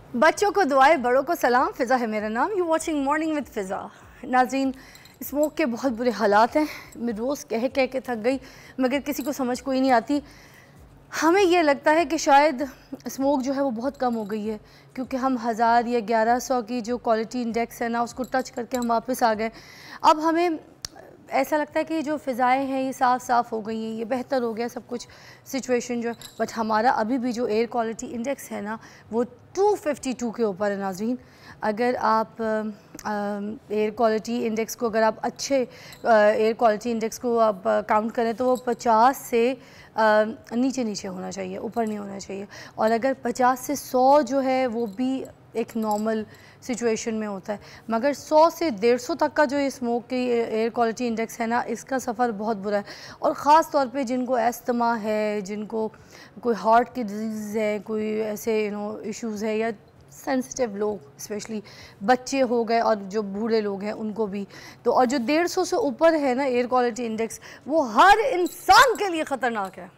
बच्चों को दुआएं, बड़ों को सलाम। फ़िज़ा है मेरा नाम। You watching morning with Fiza. नाज़रीन, स्मोक के बहुत बुरे हालात हैं। मैं रोज़ कह कह के थक गई, मगर किसी को समझ कोई नहीं आती। हमें ये लगता है कि शायद स्मोक जो है वो बहुत कम हो गई है, क्योंकि हम 1000 या 1100 की जो क्वालिटी इंडेक्स है ना, उसको टच करके हम वापस आ गए। अब हमें ऐसा लगता है कि जो फ़िज़ाएँ हैं ये साफ़ हो गई हैं, ये बेहतर हो गया सब कुछ सिचुएशन जो है। बट हमारा अभी भी जो एयर क्वालिटी इंडेक्स है ना, वो 252 के ऊपर है नाज़रीन। अगर आप एयर क्वालिटी इंडेक्स को, अगर आप अच्छे एयर क्वालिटी इंडेक्स को आप काउंट करें तो वो 50 से नीचे होना चाहिए, ऊपर नहीं होना चाहिए। और अगर 50 से 100 जो है वो भी एक नॉर्मल सिचुएशन में होता है, मगर 100 से 150 तक का जो ये स्मोक की एयर क्वालिटी इंडेक्स है ना, इसका सफ़र बहुत बुरा है। और ख़ास तौर पे जिनको अस्थमा है, जिनको कोई हार्ट की डिजीज़ है, कोई ऐसे इश्यूज़ है, या सेंसिटिव लोग, स्पेशली बच्चे हो गए और जो बूढ़े लोग हैं उनको भी। तो और जो 150 से ऊपर है ना एयर क्वालिटी इंडेक्स, वो हर इंसान के लिए ख़तरनाक है।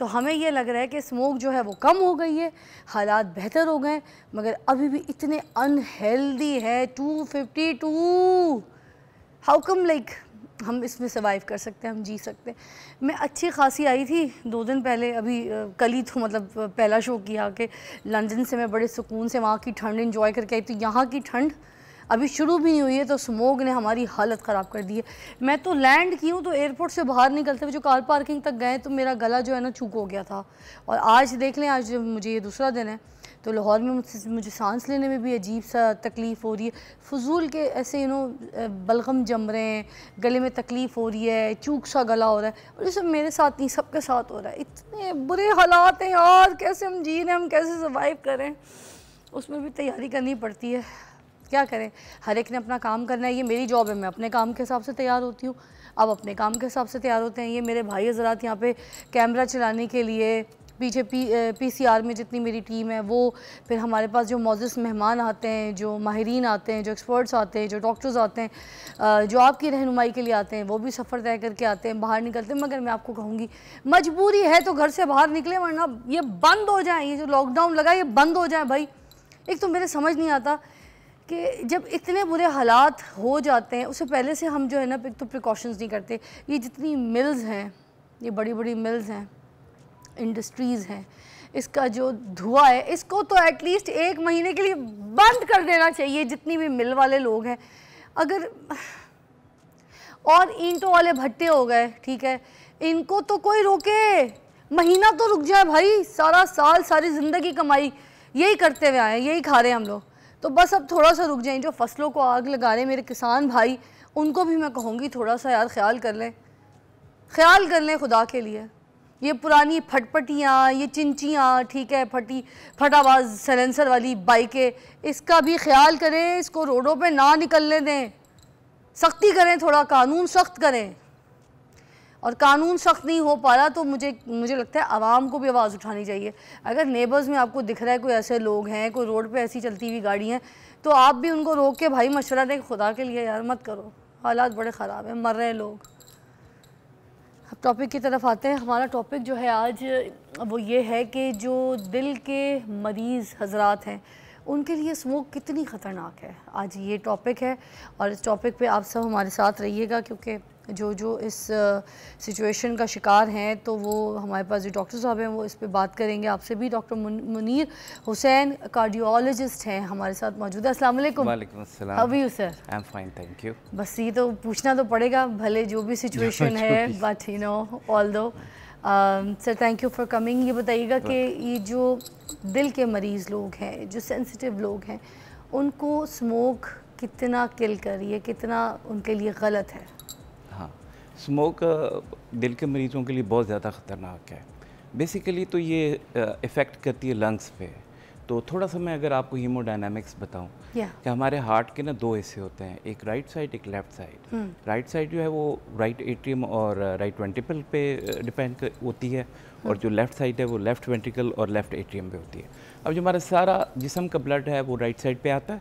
तो हमें ये लग रहा है कि स्मोक जो है वो कम हो गई है, हालात बेहतर हो गए, मगर अभी भी इतने अनहेल्दी है। 252 हाउ कम, लाइक हम इसमें सर्वाइव कर सकते हैं, हम जी सकते हैं। मैं अच्छी खासी आई थी 2 दिन पहले, अभी कल ही तो मतलब पहला शो किया कि लंदन से मैं बड़े सुकून से वहाँ की ठंड एंजॉय करके आई। तो यहाँ की ठंड अभी शुरू भी नहीं हुई है, तो स्मोक ने हमारी हालत ख़राब कर दी है। मैं तो लैंड की हूँ तो एयरपोर्ट से बाहर निकलते हुए जो कार पार्किंग तक गए तो मेरा गला जो है ना चूक हो गया था। और आज देख लें, आज मुझे ये दूसरा दिन है, तो लाहौर में मुझे सांस लेने में भी अजीब सा तकलीफ़ हो रही है। फजूल के ऐसे बलगम जम रहे हैं, गले में तकलीफ़ हो रही है, चूक सा गला हो रहा है। और ये सब मेरे साथ नहीं, सबके साथ हो रहा है। इतने बुरे हालात हैं यार, कैसे हम जी रहे हैं, हम कैसे सर्वाइव करें, उसमें भी तैयारी करनी पड़ती है। क्या करें, हर एक ने अपना काम करना है। ये मेरी जॉब है, मैं अपने काम के हिसाब से तैयार होती हूँ, अब अपने काम के हिसाब से तैयार होते हैं। ये मेरे भाई हज़रात यहाँ पे कैमरा चलाने के लिए, पीछे पीसीआर में जितनी मेरी टीम है वो, फिर हमारे पास जो मौजूद मेहमान आते हैं, जो माहिरीन आते हैं, जो एक्सपर्ट्स आते हैं, जो डॉक्टर्स आते हैं, जो आपकी रहनुमाई के लिए आते हैं, वो भी सफ़र तय करके आते हैं, बाहर निकलते हैं। मगर मैं आपको कहूँगी, मजबूरी है तो घर से बाहर निकले, वरना ये बंद हो जाए, ये जो लॉकडाउन लगा ये बंद हो जाए भाई। एक तो मेरे समझ नहीं आता कि जब इतने बुरे हालात हो जाते हैं, उससे पहले से हम जो है ना एक तो प्रिकॉशंस नहीं करते। ये जितनी मिल्स हैं, ये बड़ी बड़ी मिल्स हैं, इंडस्ट्रीज़ हैं, इसका जो धुआं है, इसको तो एटलीस्ट 1 महीने के लिए बंद कर देना चाहिए, जितनी भी मिल वाले लोग हैं। अगर और ईंटों वाले भट्टे हो गए, ठीक है, इनको तो कोई रोके, महीना तो रुक जाए भाई। सारा साल, सारी ज़िंदगी कमाई यही करते हुए आए, यही खा रहे हैं हम लोग, तो बस अब थोड़ा सा रुक जाएं। जो फसलों को आग लगा रहे हैं मेरे किसान भाई, उनको भी मैं कहूँगी थोड़ा सा यार ख्याल कर लें खुदा के लिए। ये पुरानी फटपटियाँ, ये चिंचियाँ, ठीक है, फटाबाज सलेंसर वाली बाइकें, इसका भी ख्याल करें, इसको रोडों पे ना निकलने दें, सख्ती करें, थोड़ा कानून सख्त करें। और कानून सख्त नहीं हो पा रहा तो मुझे लगता है आवाम को भी आवाज़ उठानी चाहिए। अगर नेबर्स में आपको दिख रहा है कोई ऐसे लोग हैं, कोई रोड पे ऐसी चलती हुई गाड़ी हैं, तो आप भी उनको रोक के भाई मशवरा दें, खुदा के लिए यार मत करो, हालात बड़े ख़राब हैं, मर रहे हैं लोग। अब टॉपिक की तरफ आते हैं। हमारा टॉपिक जो है आज वो ये है कि जो दिल के मरीज़ हजरात हैं उनके लिए स्मोक कितनी ख़तरनाक है, आज ये टॉपिक है। और इस टॉपिक पे आप सब हमारे साथ रहिएगा, क्योंकि जो इस सिचुएशन का शिकार हैं, तो वो हमारे पास जो डॉक्टर साहब हैं वो इस पे बात करेंगे। आपसे भी डॉक्टर मुनीर हुसैन कार्डियोलॉजिस्ट हैं हमारे साथ मौजूद है। अस्सलाम वालेकुम। वालेकुम अस्सलाम। How are you sir? I am fine, thank you. बस ये तो पूछना तो पड़ेगा, भले जो भी सिचुएशन है, but although sir thank you for coming. ये बताइएगा कि ये जो दिल के मरीज़ लोग हैं, जो सेंसिटिव लोग हैं, उनको स्मोक कितना किल कर रही है, कितना उनके लिए गलत है? हाँ, स्मोक दिल के मरीज़ों के लिए बहुत ज़्यादा ख़तरनाक है। बेसिकली तो ये इफ़ेक्ट करती है लंग्स पे। तो थोड़ा सा मैं अगर आपको हीमोडायनामिक्स बताऊं कि हमारे हार्ट के ना 2 हिस्से होते हैं, एक राइट साइड, एक लेफ़्ट साइड। राइट साइड जो है वो राइट एट्रियम और राइट वेंट्रिकल पे डिपेंड होती है, और जो लेफ़्ट साइड है वो लेफ़्ट वेंट्रिकल और लेफ़्ट एट्रियम पे होती है। अब जो हमारा सारा जिस्म का ब्लड है वो राइट साइड पे आता है,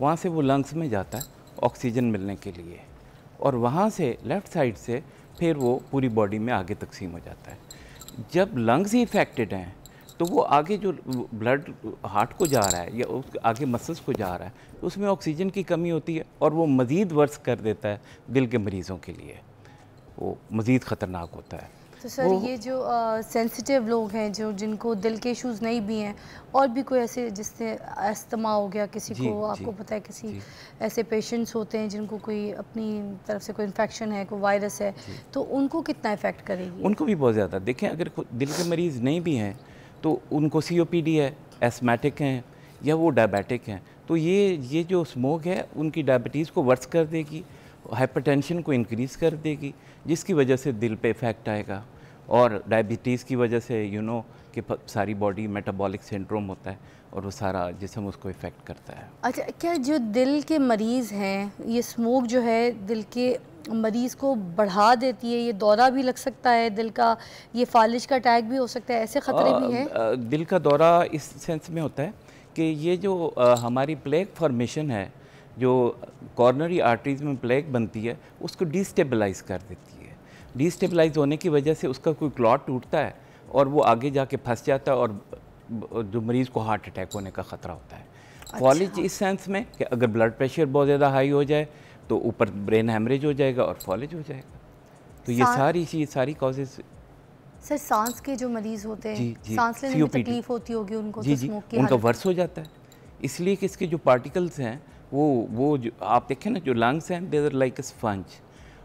वहाँ से वो लंग्स में जाता है ऑक्सीजन मिलने के लिए, और वहाँ से लेफ़्ट साइड से फिर वो पूरी बॉडी में आगे तकसीम हो जाता है। जब लंग्स ही इफेक्टेड हैं तो वो आगे जो ब्लड हार्ट को जा रहा है या आगे मसल्स को जा रहा है, तो उसमें ऑक्सीजन की कमी होती है और वो मज़ीद वर्स कर देता है दिल के मरीज़ों के लिए, वो मज़ीद ख़तरनाक होता है। तो सर ये जो सेंसिटिव लोग हैं, जो जिनको दिल के इश्यूज़ नहीं भी हैं, और भी कोई ऐसे जिससे अस्थमा हो गया किसी को, आपको पता है किसी ऐसे पेशेंट्स होते हैं जिनको कोई अपनी तरफ से कोई इन्फेक्शन है, कोई वायरस है, तो उनको कितना इफ़ेक्ट करेगी? उनको भी बहुत ज़्यादा। देखें, अगर दिल के मरीज़ नहीं भी हैं तो उनको COPD है, एस्थमेटिक हैं या वो डायबिटिक हैं, तो ये जो स्मोक है उनकी डायबिटीज़ को वर्स कर देगी, हाइपरटेंशन को इंक्रीज़ कर देगी, जिसकी वजह से दिल पे इफ़ेक्ट आएगा। और डायबिटीज़ की वजह से कि सारी बॉडी मेटाबॉलिक सिंड्रोम होता है और वो सारा जिस्म उसको इफ़ेक्ट करता है। अच्छा, क्या जो दिल के मरीज़ हैं, ये स्मोक जो है दिल के मरीज़ को बढ़ा देती है, ये दौरा भी लग सकता है दिल का, ये फालिज का अटैक भी हो सकता है, ऐसे ख़तरे भी हैं? दिल का दौरा इस सेंस में होता है कि ये जो हमारी प्लेक फॉर्मेशन है, जो कॉर्नरी आर्टरीज़ में प्लेक बनती है, उसको डिस्टेबलाइज़ कर देती है। डिस्टेबलाइज़ होने की वजह से उसका कोई क्लॉट टूटता है और वो आगे जाके फंस जाता है और जो मरीज़ को हार्ट अटैक होने का ख़तरा होता है। अच्छा। फॉलिज इस सेंस में कि अगर ब्लड प्रेशर बहुत ज़्यादा हाई हो जाए तो ऊपर ब्रेन हेमरेज हो जाएगा और फॉलिज हो जाएगा। तो ये सारी कॉजेज़। सर सांस के जो मरीज़ होते हैं, सांस लेने में तकलीफ होती होगी उनको, जी तो जी, स्मोक की उनका वर्स हो जाता है। इसलिए कि इसके जो पार्टिकल्स हैं वो जो आप देखें ना, जो लंग्स हैं they are like a sponge,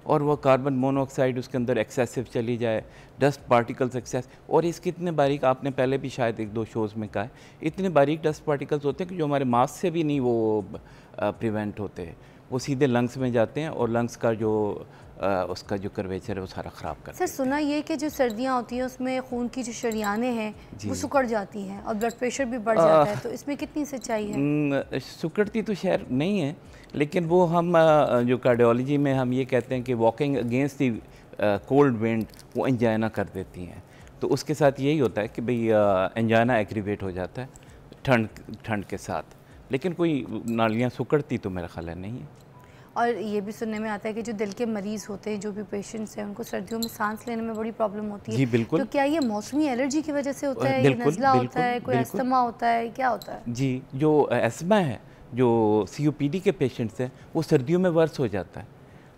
और वो कार्बन मोनोऑक्साइड उसके अंदर एक्सेसिव चली जाए, डस्ट पार्टिकल्स एक्सेस, और इसके इतने बारीक, आपने पहले भी शायद 1-2 शोज़ में कहा है, इतने बारीक डस्ट पार्टिकल्स होते हैं कि जो हमारे मास्क से भी नहीं वो प्रिवेंट होते, वो सीधे लंग्स में जाते हैं और लंग्स का जो उसका जो कर्वेचर है वो सारा ख़राब करते हैं। सर सुना ये कि जो सर्दियाँ होती हैं उसमें खून की जो शरियानें हैं वो सिकुड़ जाती हैं और ब्लड प्रेशर भी बढ़ जाता है, तो इसमें कितनी सच्चाई है? सिकुड़ती तो खैर नहीं है, लेकिन वो हम जो कार्डियोलॉजी में हम ये कहते हैं कि walking against the cold wind वो एंजाइना कर देती हैं। तो उसके साथ यही होता है कि भाई एंजाइना एग्रीवेट हो जाता है ठंड के साथ, लेकिन कोई नालियाँ सिकुड़ती तो मेरा ख्याल है नहीं है। और ये भी सुनने में आता है कि जो दिल के मरीज़ होते हैं, जो भी पेशेंट्स हैं, उनको सर्दियों में सांस लेने में बड़ी प्रॉब्लम होती है। जी बिल्कुल। तो क्या ये मौसमी एलर्जी की वजह से होता है, ये नज़ला होता है, कोई अस्थमा होता है, क्या होता है? जी, जो अस्थमा है, जो COPD के पेशेंट्स हैं, वो सर्दियों में वर्स हो जाता है।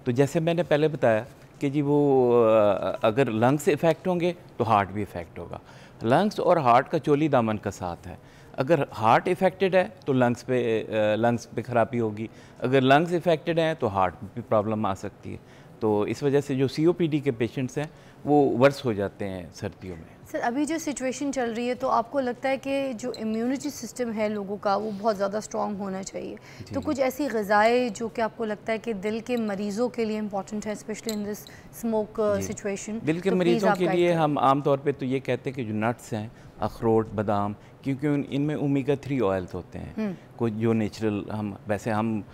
तो जैसे मैंने पहले बताया कि जी वो अगर लंग्स इफ़ेक्ट होंगे तो हार्ट भी इफ़ेक्ट होगा। लंग्स और हार्ट का चोली दामन का साथ है। अगर हार्ट इफ़ेक्टेड है तो लंग्स पे ख़राबी होगी, अगर लंग्स इफ़ेक्टेड हैं तो हार्ट पे प्रॉब्लम आ सकती है। तो इस वजह से जो COPD के पेशेंट्स हैं वो वर्स हो जाते हैं सर्दियों में। सर अभी जो सिचुएशन चल रही है, तो आपको लगता है कि जो इम्यूनिटी सिस्टम है लोगों का वो बहुत ज़्यादा स्ट्रॉन्ग होना चाहिए, तो कुछ ऐसी ग़िज़ाएँ जो कि आपको लगता है कि दिल के मरीज़ों के लिए इम्पॉर्टेंट है, specially in this smoke situation? दिल के मरीज़ों के लिए हम आम तौर पे तो ये कहते हैं कि जो नट्स हैं, अखरोट, बादाम, क्योंकि इनमें ओमेगा 3 ऑयल्स होते हैं, कुछ जो नेचुरल, हम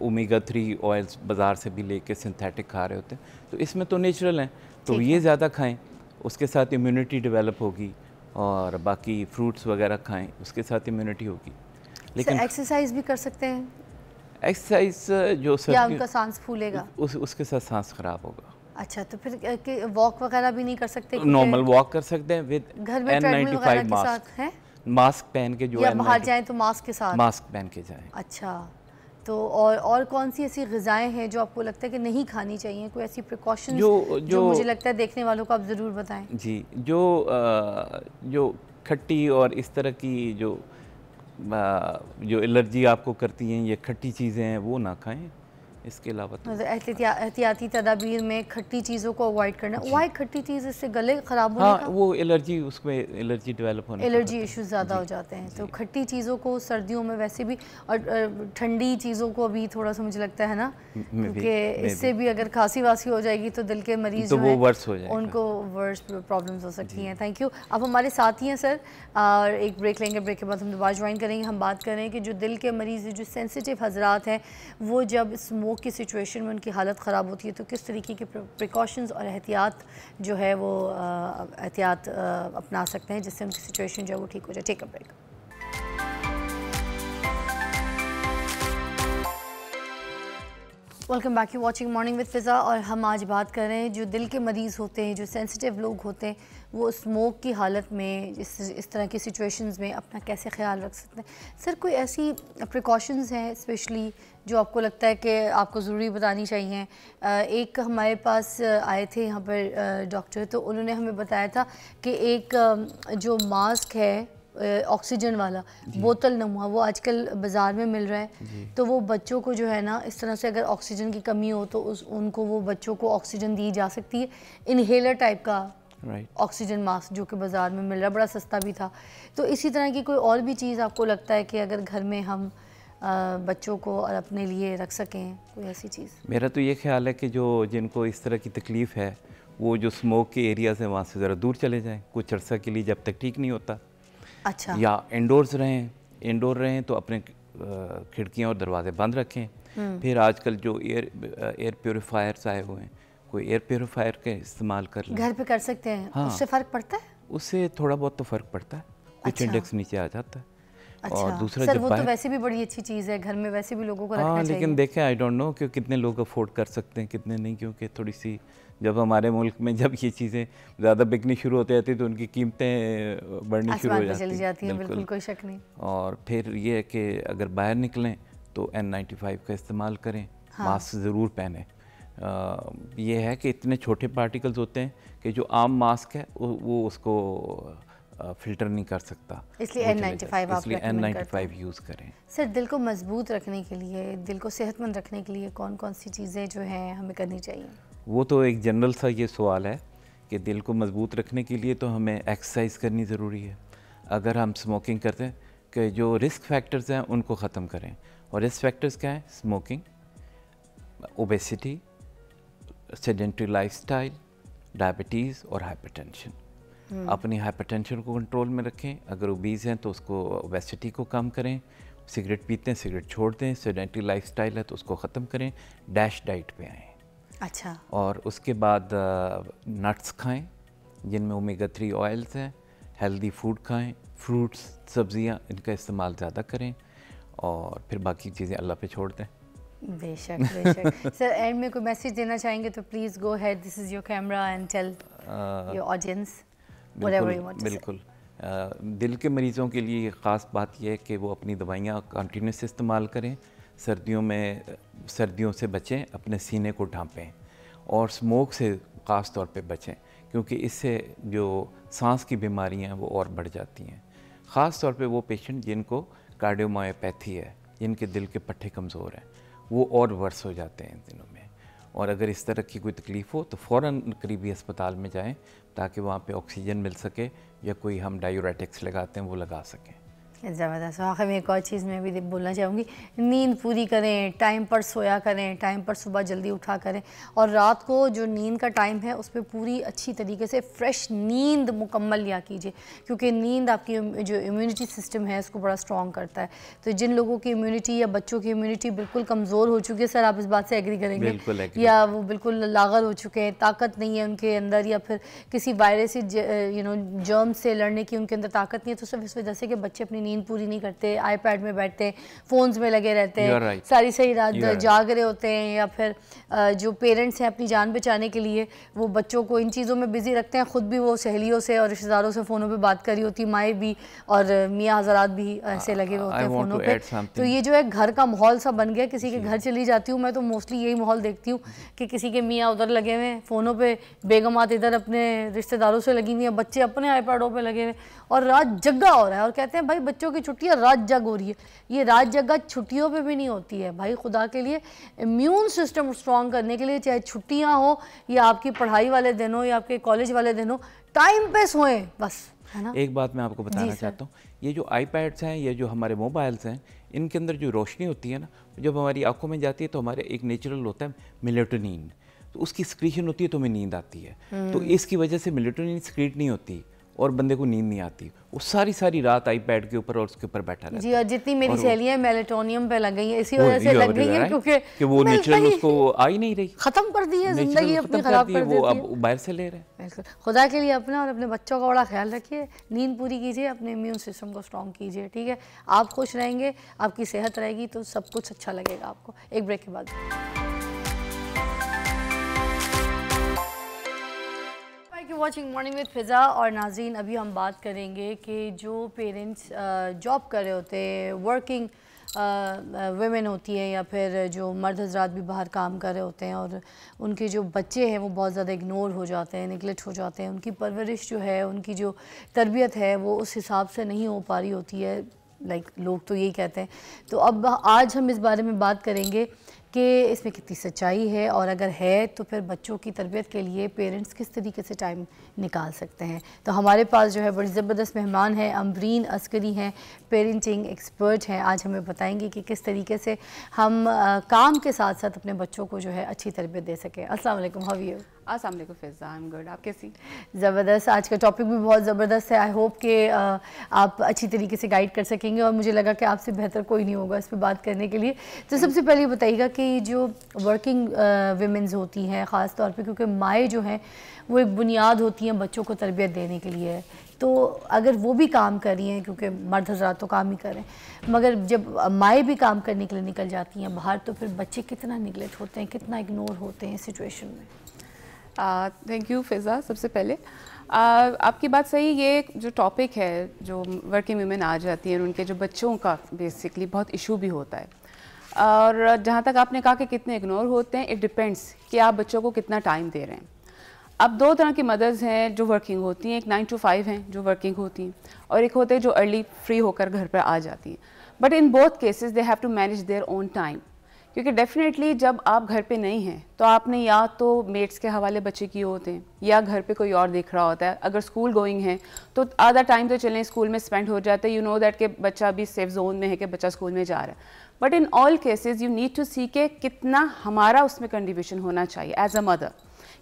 ओमेगा 3 ऑयल्स बाज़ार से भी लेके सिंथेटिक खा रहे होते हैं, तो इसमें तो नेचुरल हैं, तो ये ज़्यादा खाएं, उसके साथ इम्यूनिटी डेवलप होगी, और बाकी फ्रूट्स वगैरह खाएं, उसके साथ इम्यूनिटी होगी। लेकिन एक्सरसाइज भी कर सकते हैं? एक्सरसाइज जो या उनका सांस फूलेगा? उसके साथ सांस ख़राब होगा। अच्छा, तो फिर वॉक वगैरह भी नहीं कर सकते? नॉर्मल वॉक कर सकते हैं विद घर में N95 मास्क है, मास्क पहन के, जो या बाहर जाएं तो मास्क के साथ मास्क पहन के जाएं। अच्छा, तो और कौन सी ऐसी ग़िज़ाएँ हैं जो आपको लगता है कि नहीं खानी चाहिए, कोई ऐसी प्रिकॉशंस जो मुझे लगता है देखने वालों को आप ज़रूर बताएं? जी, जो खट्टी और इस तरह की जो एलर्जी आपको करती हैं, ये खट्टी चीज़ें हैं, वो ना खाएं। इसके अलावा तो एहतियाती तदाबीर में खट्टी चीज़ों को अवॉइड करना। वाई खट्टी चीज़ इससे गले ख़राब होने का? वो एलर्जी, उसमें एलर्जी डेवलप होने, एलर्जी इश्यूज ज़्यादा हो जाते हैं। तो खट्टी चीज़ों को सर्दियों में वैसे भी, और ठंडी चीज़ों को अभी थोड़ा सा मुझे लगता है ना, क्योंकि इससे भी अगर खांसी वासी हो जाएगी तो दिल के मरीज़ तो वो वर्स हो जाएगा, उनको वर्स प्रॉब्लम्स हो सकती हैं। Thank you. अब हमारे साथ ही हैं सर, और एक ब्रेक लेंगे, ब्रेक के बाद हम दोबारा ज्वाइन करेंगे। हम बात करें कि जो दिल के मरीज़, जो सेंसिटिव हजरात हैं, वो जब स्मोक की सिचुएशन में उनकी हालत ख़राब होती है तो किस तरीके के प्रिकॉशंस और एहतियात जो है वो एहतियात अपना सकते हैं जिससे उनकी सिचुएशन जो है वो ठीक हो जाए। Take a break. Welcome back, you watching morning with Fiza. और हम आज बात कर रहे हैं जो दिल के मरीज़ होते हैं, जो सेंसिटिव लोग होते हैं, वो स्मोक की हालत में इस तरह की सिचुएशंस में अपना कैसे ख्याल रख सकते हैं। सर कोई ऐसी प्रिकॉशंस हैं स्पेशली जो आपको लगता है कि आपको ज़रूरी बतानी चाहिए? एक हमारे पास आए थे यहाँ पर डॉक्टर, तो उन्होंने हमें बताया था कि एक जो मास्क है ऑक्सीजन वाला बोतल नुमा, वो आजकल बाज़ार में मिल रहा है, तो वो बच्चों को जो है ना, इस तरह से अगर ऑक्सीजन की कमी हो तो उनको वो बच्चों को ऑक्सीजन दी जा सकती है। इनहेलर टाइप का ऑक्सीजन मास्क जो कि बाज़ार में मिल रहा है, बड़ा सस्ता भी था। तो इसी तरह की कोई और भी चीज़ आपको लगता है कि अगर घर में हम बच्चों को और अपने लिए रख सकें, कोई ऐसी चीज़? मेरा तो ये ख्याल है कि जो जिनको इस तरह की तकलीफ़ है वो जो स्मोक के एरियाज़ हैं वहाँ से ज़रा दूर चले जाएँ कुछ अर्सा के लिए, जब तक ठीक नहीं होता। अच्छा। या इंडोर रहें तो अपने खिड़कियाँ और दरवाजे बंद रखें। फिर आजकल जो एयर प्योरीफायर्स आए हुए हैं, कोई एयर प्योरीफायर के इस्तेमाल कर लें। घर पे कर सकते हैं? हाँ। उससे फ़र्क पड़ता है? उससे थोड़ा बहुत तो फ़र्क पड़ता है, कुछ इंडेक्स नीचे आ जाता है। अच्छा। और दूसरा सर वो तो वैसे भी बड़ी अच्छी चीज़ है, घर में वैसे भी लोगों को रखना चाहिए। लेकिन देखें, आई डोंट नो कि कितने लोग अफोर्ड कर सकते हैं, कितने नहीं, क्योंकि थोड़ी सी जब हमारे मुल्क में जब ये चीज़ें ज़्यादा बिकनी शुरू होती जाती है तो उनकी कीमतें बढ़नी शुरू हो जाती हैं। बिल्कुल कोई शक नहीं। और फिर ये है कि अगर बाहर निकलें तो N95 का इस्तेमाल करें। हाँ। मास्क ज़रूर पहने। ये है कि इतने छोटे पार्टिकल्स होते हैं कि जो आम मास्क है वो उसको फ़िल्टर नहीं कर सकता, इसलिए N95 यूज़ करें। सर दिल को मजबूत रखने के लिए, दिल को सेहतमंद रखने के लिए कौन कौन सी चीज़ें जो हैं हमें करनी चाहिए? वो तो एक जनरल सा ये सवाल है कि दिल को मजबूत रखने के लिए तो हमें एक्सरसाइज करनी ज़रूरी है। अगर हम स्मोकिंग करते हैं कि जो रिस्क फैक्टर्स हैं उनको ख़त्म करें, और रिस्क फैक्टर्स क्या हैं? Smoking, obesity, sedentary lifestyle, diabetes और हाइपरटेंशन। अपनी हाइपरटेंशन को कंट्रोल में रखें। अगर ओबीज़ हैं तो उसको ओबेसिटी को कम करें। सिगरेट पीते हैं, सिगरेट छोड़ दें। सेडेंटरी लाइफस्टाइल है तो उसको ख़त्म करें। डैश डाइट पे आएँ। अच्छा। और उसके बाद नट्स खाएं जिनमें ओमेगा 3 ऑयल्स हैं। हेल्दी फूड खाएं, फ्रूट्स, सब्जियां, इनका इस्तेमाल ज़्यादा करें, और फिर बाकी चीज़ें अल्लाह पे छोड़ दें। बेशक बेशक। सर एंड में कोई मैसेज देना चाहेंगे तो please go ahead, this is your camera and tell your audience whatever you want to say. बिल्कुल। दिल के मरीज़ों के लिए ख़ास बात यह है कि वो अपनी दवाइयाँ कंटिन्यूस इस्तेमाल करें। सर्दियों से बचें, अपने सीने को ढांपें, और स्मोक से ख़ास तौर पे बचें, क्योंकि इससे जो सांस की बीमारियां हैं वो और बढ़ जाती हैं। ख़ास तौर पे वो पेशेंट जिनको कार्डियोमायोपैथी है, जिनके दिल के पट्टे कमज़ोर हैं, वो और वर्स हो जाते हैं इन दिनों में। और अगर इस तरह की कोई तकलीफ़ हो तो फ़ौरन करीबी अस्पताल में जाएं ताकि वहाँ पे ऑक्सीजन मिल सके, या कोई हम डायूरेटिक्स लगाते हैं वो लगा सकें। ज़बरदस्त। आखिर में एक और चीज़ मैं भी बोलना चाहूँगी, नींद पूरी करें, टाइम पर सोया करें, टाइम पर सुबह जल्दी उठा करें, और रात को जो नींद का टाइम है उस पर पूरी अच्छी तरीके से फ्रेश नींद मुकम्मल लिया कीजिए, क्योंकि नींद आपकी जो इम्यूनिटी सिस्टम है उसको बड़ा स्ट्रॉन्ग करता है। तो जिन लोगों की इम्यूनिटी या बच्चों की इम्यूनिटी बिल्कुल कमज़ोर हो चुकी है, सर आप इस बात से एग्री करेंगे, या वो बिल्कुल लागर हो चुके हैं, ताकत नहीं है उनके अंदर, या फिर किसी वायरस जर्म से लड़ने की उनके अंदर ताकत नहीं है, तो सिर्फ इस वजह से कि बच्चे अपनी नींद पूरी नहीं करते, आईपैड में बैठते हैं, फ़ोन्स में लगे रहते हैं, सारी सही रात जाग रहे होते हैं, या फिर जो पेरेंट्स हैं अपनी जान बचाने के लिए वो बच्चों को इन चीज़ों में बिज़ी रखते हैं, ख़ुद भी वो सहेलियों से और रिश्तेदारों से फ़ोनों पे बात करी होती, माएँ भी और मियाँ हज़रात भी ऐसे लगे हुए होते हैं फ़ोनों पे। तो ये जो है घर का माहौल सा बन गया। किसी के घर चली जाती हूँ मैं तो मोस्टली यही माहौल देखती हूँ कि किसी के मियाँ उधर लगे हुए हैं फ़ोनों पे, बेगमात इधर अपने रिश्तेदारों से लगी हुई हैं, बच्चे अपने आईपैडों पे लगे हुए, और रात जग्गा हो रहा है, और कहते हैं भाई बच्चों की छुट्टियाँ रात जग हो रही है। ये रात जगह छुट्टियों पे भी नहीं होती है भाई, खुदा के लिए इम्यून सिस्टम स्ट्रॉन्ग करने के लिए, चाहे छुट्टियाँ हो या आपकी पढ़ाई वाले दिन हो या आपके कॉलेज वाले दिन हो, टाइम पे सोएं बस, है ना। एक बात मैं आपको बताना चाहता हूँ, ये जो आईपैड्स हैं, ये जो हमारे मोबाइल्स हैं, इनके अंदर जो रोशनी होती है ना, जब हमारी आंखों में जाती है तो हमारे एक नेचुरल होता है मेलेटोनिन, तो उसकी स्क्रीशन होती है तो हमें नींद आती है। तो इसकी वजह से मेलेटोनिन स्क्रीट नहीं होती और बंदे को नींद नहीं आती, वो सारी रात आईपैड के ऊपर और उसके ऊपर बैठा रहता है। जी, और जितनी मेरी सहेलियां मेलेटोनियम पे लग गई हैं, इसी वजह से लग गई हैं क्योंकि वो नेचुरल उसको आ ही नहीं रही, खत्म कर दी है जिंदगी अपनी, खराब कर दी है, वो अब बाहर से ले रहे हैं। बिल्कुल। खुदा के लिए अपना और अपने बच्चों का बड़ा ख्याल रखिए, नींद पूरी कीजिए, अपने इम्यून सिस्टम को स्ट्रॉन्ग कीजिए, ठीक है। आप खुश रहेंगे, आपकी सेहत रहेगी तो सब कुछ अच्छा लगेगा आपको। एक ब्रेक के बाद वॉचिंग मॉर्निंग विद फिज़ा। और नाज़रीन, अभी हम बात करेंगे कि जो पेरेंट्स जॉब कर रहे होते हैं, वर्किंग वुमेन होती है, या फिर जो मर्द हजरात भी बाहर काम कर रहे होते हैं और उनके जो बच्चे हैं वो बहुत ज़्यादा इग्नोर हो जाते हैं, निगलेक्ट हो जाते हैं, उनकी परवरिश जो है, उनकी जो तरबियत है वो उस हिसाब से नहीं हो पा रही होती है। लोग तो यही कहते हैं। तो अब आज हम इस बारे में बात करेंगे कि इसमें कितनी सच्चाई है, और अगर है तो फिर बच्चों की तरबियत के लिए पेरेंट्स किस तरीके से टाइम निकाल सकते हैं। तो हमारे पास जो है बड़ी ज़बरदस्त मेहमान हैं, अमरीन अस्करी हैं, पेरेंटिंग एक्सपर्ट हैं। आज हमें बताएंगे कि किस तरीके से हम काम के साथ साथ अपने बच्चों को जो है अच्छी तरबियत दे सकें। अस्सलाम वालेकुम, हाउ आर यू? अस्सलाम वालेकुम फ़िज़ा, आई एम गुड, आप कैसी? ज़बरदस्त। आज का टॉपिक भी बहुत ज़बरदस्त है। आई होप कि आप अच्छी तरीके से गाइड कर सकेंगे, और मुझे लगा कि आपसे बेहतर कोई नहीं होगा इस पर बात करने के लिए। तो सबसे पहले बताइएगा कि जो वर्किंग विमेंस होती हैं ख़ास तौर पे, क्योंकि माएँ जो हैं वो एक बुनियाद होती हैं बच्चों को तरबियत देने के लिए, तो अगर वो भी काम कर रही हैं, क्योंकि मर्द हज़रात तो काम ही करें, मगर जब माएँ भी काम करने के लिए निकल जाती हैं बाहर, तो फिर बच्चे कितना निगलेक्ट होते हैं, कितना इग्नोर होते हैं इस सिचुएशन में। थैंक यू फ़िज़ा। सबसे पहले आपकी बात सही, ये जो टॉपिक है, जो वर्किंग वुमेन आ जाती हैं, उनके जो बच्चों का बेसिकली बहुत इशू भी होता है। और जहाँ तक आपने कहा कि कितने इग्नोर होते हैं, इट डिपेंड्स कि आप बच्चों को कितना टाइम दे रहे हैं। अब दो तरह की मदर्स हैं जो वर्किंग होती हैं, एक 9 to 5 हैं जो वर्किंग होती हैं, और एक होते हैं जो अर्ली फ्री होकर घर पर आ जाती हैं। But in both cases they have to manage their own time, क्योंकि डेफिनेटली जब आप घर पे नहीं हैं तो आपने या तो मेट्स के हवाले बच्चे किए होते हैं, या घर पे कोई और देख रहा होता है। अगर स्कूल गोइंग है तो आधा टाइम तो चलें स्कूल में स्पेंड हो जाता है, यू नो दैट कि बच्चा भी सेफ जोन में है कि बच्चा स्कूल में जा रहा है। But in all cases you need to see के कितना हमारा उसमें कंट्रीब्यूशन होना चाहिए एज अ मदर,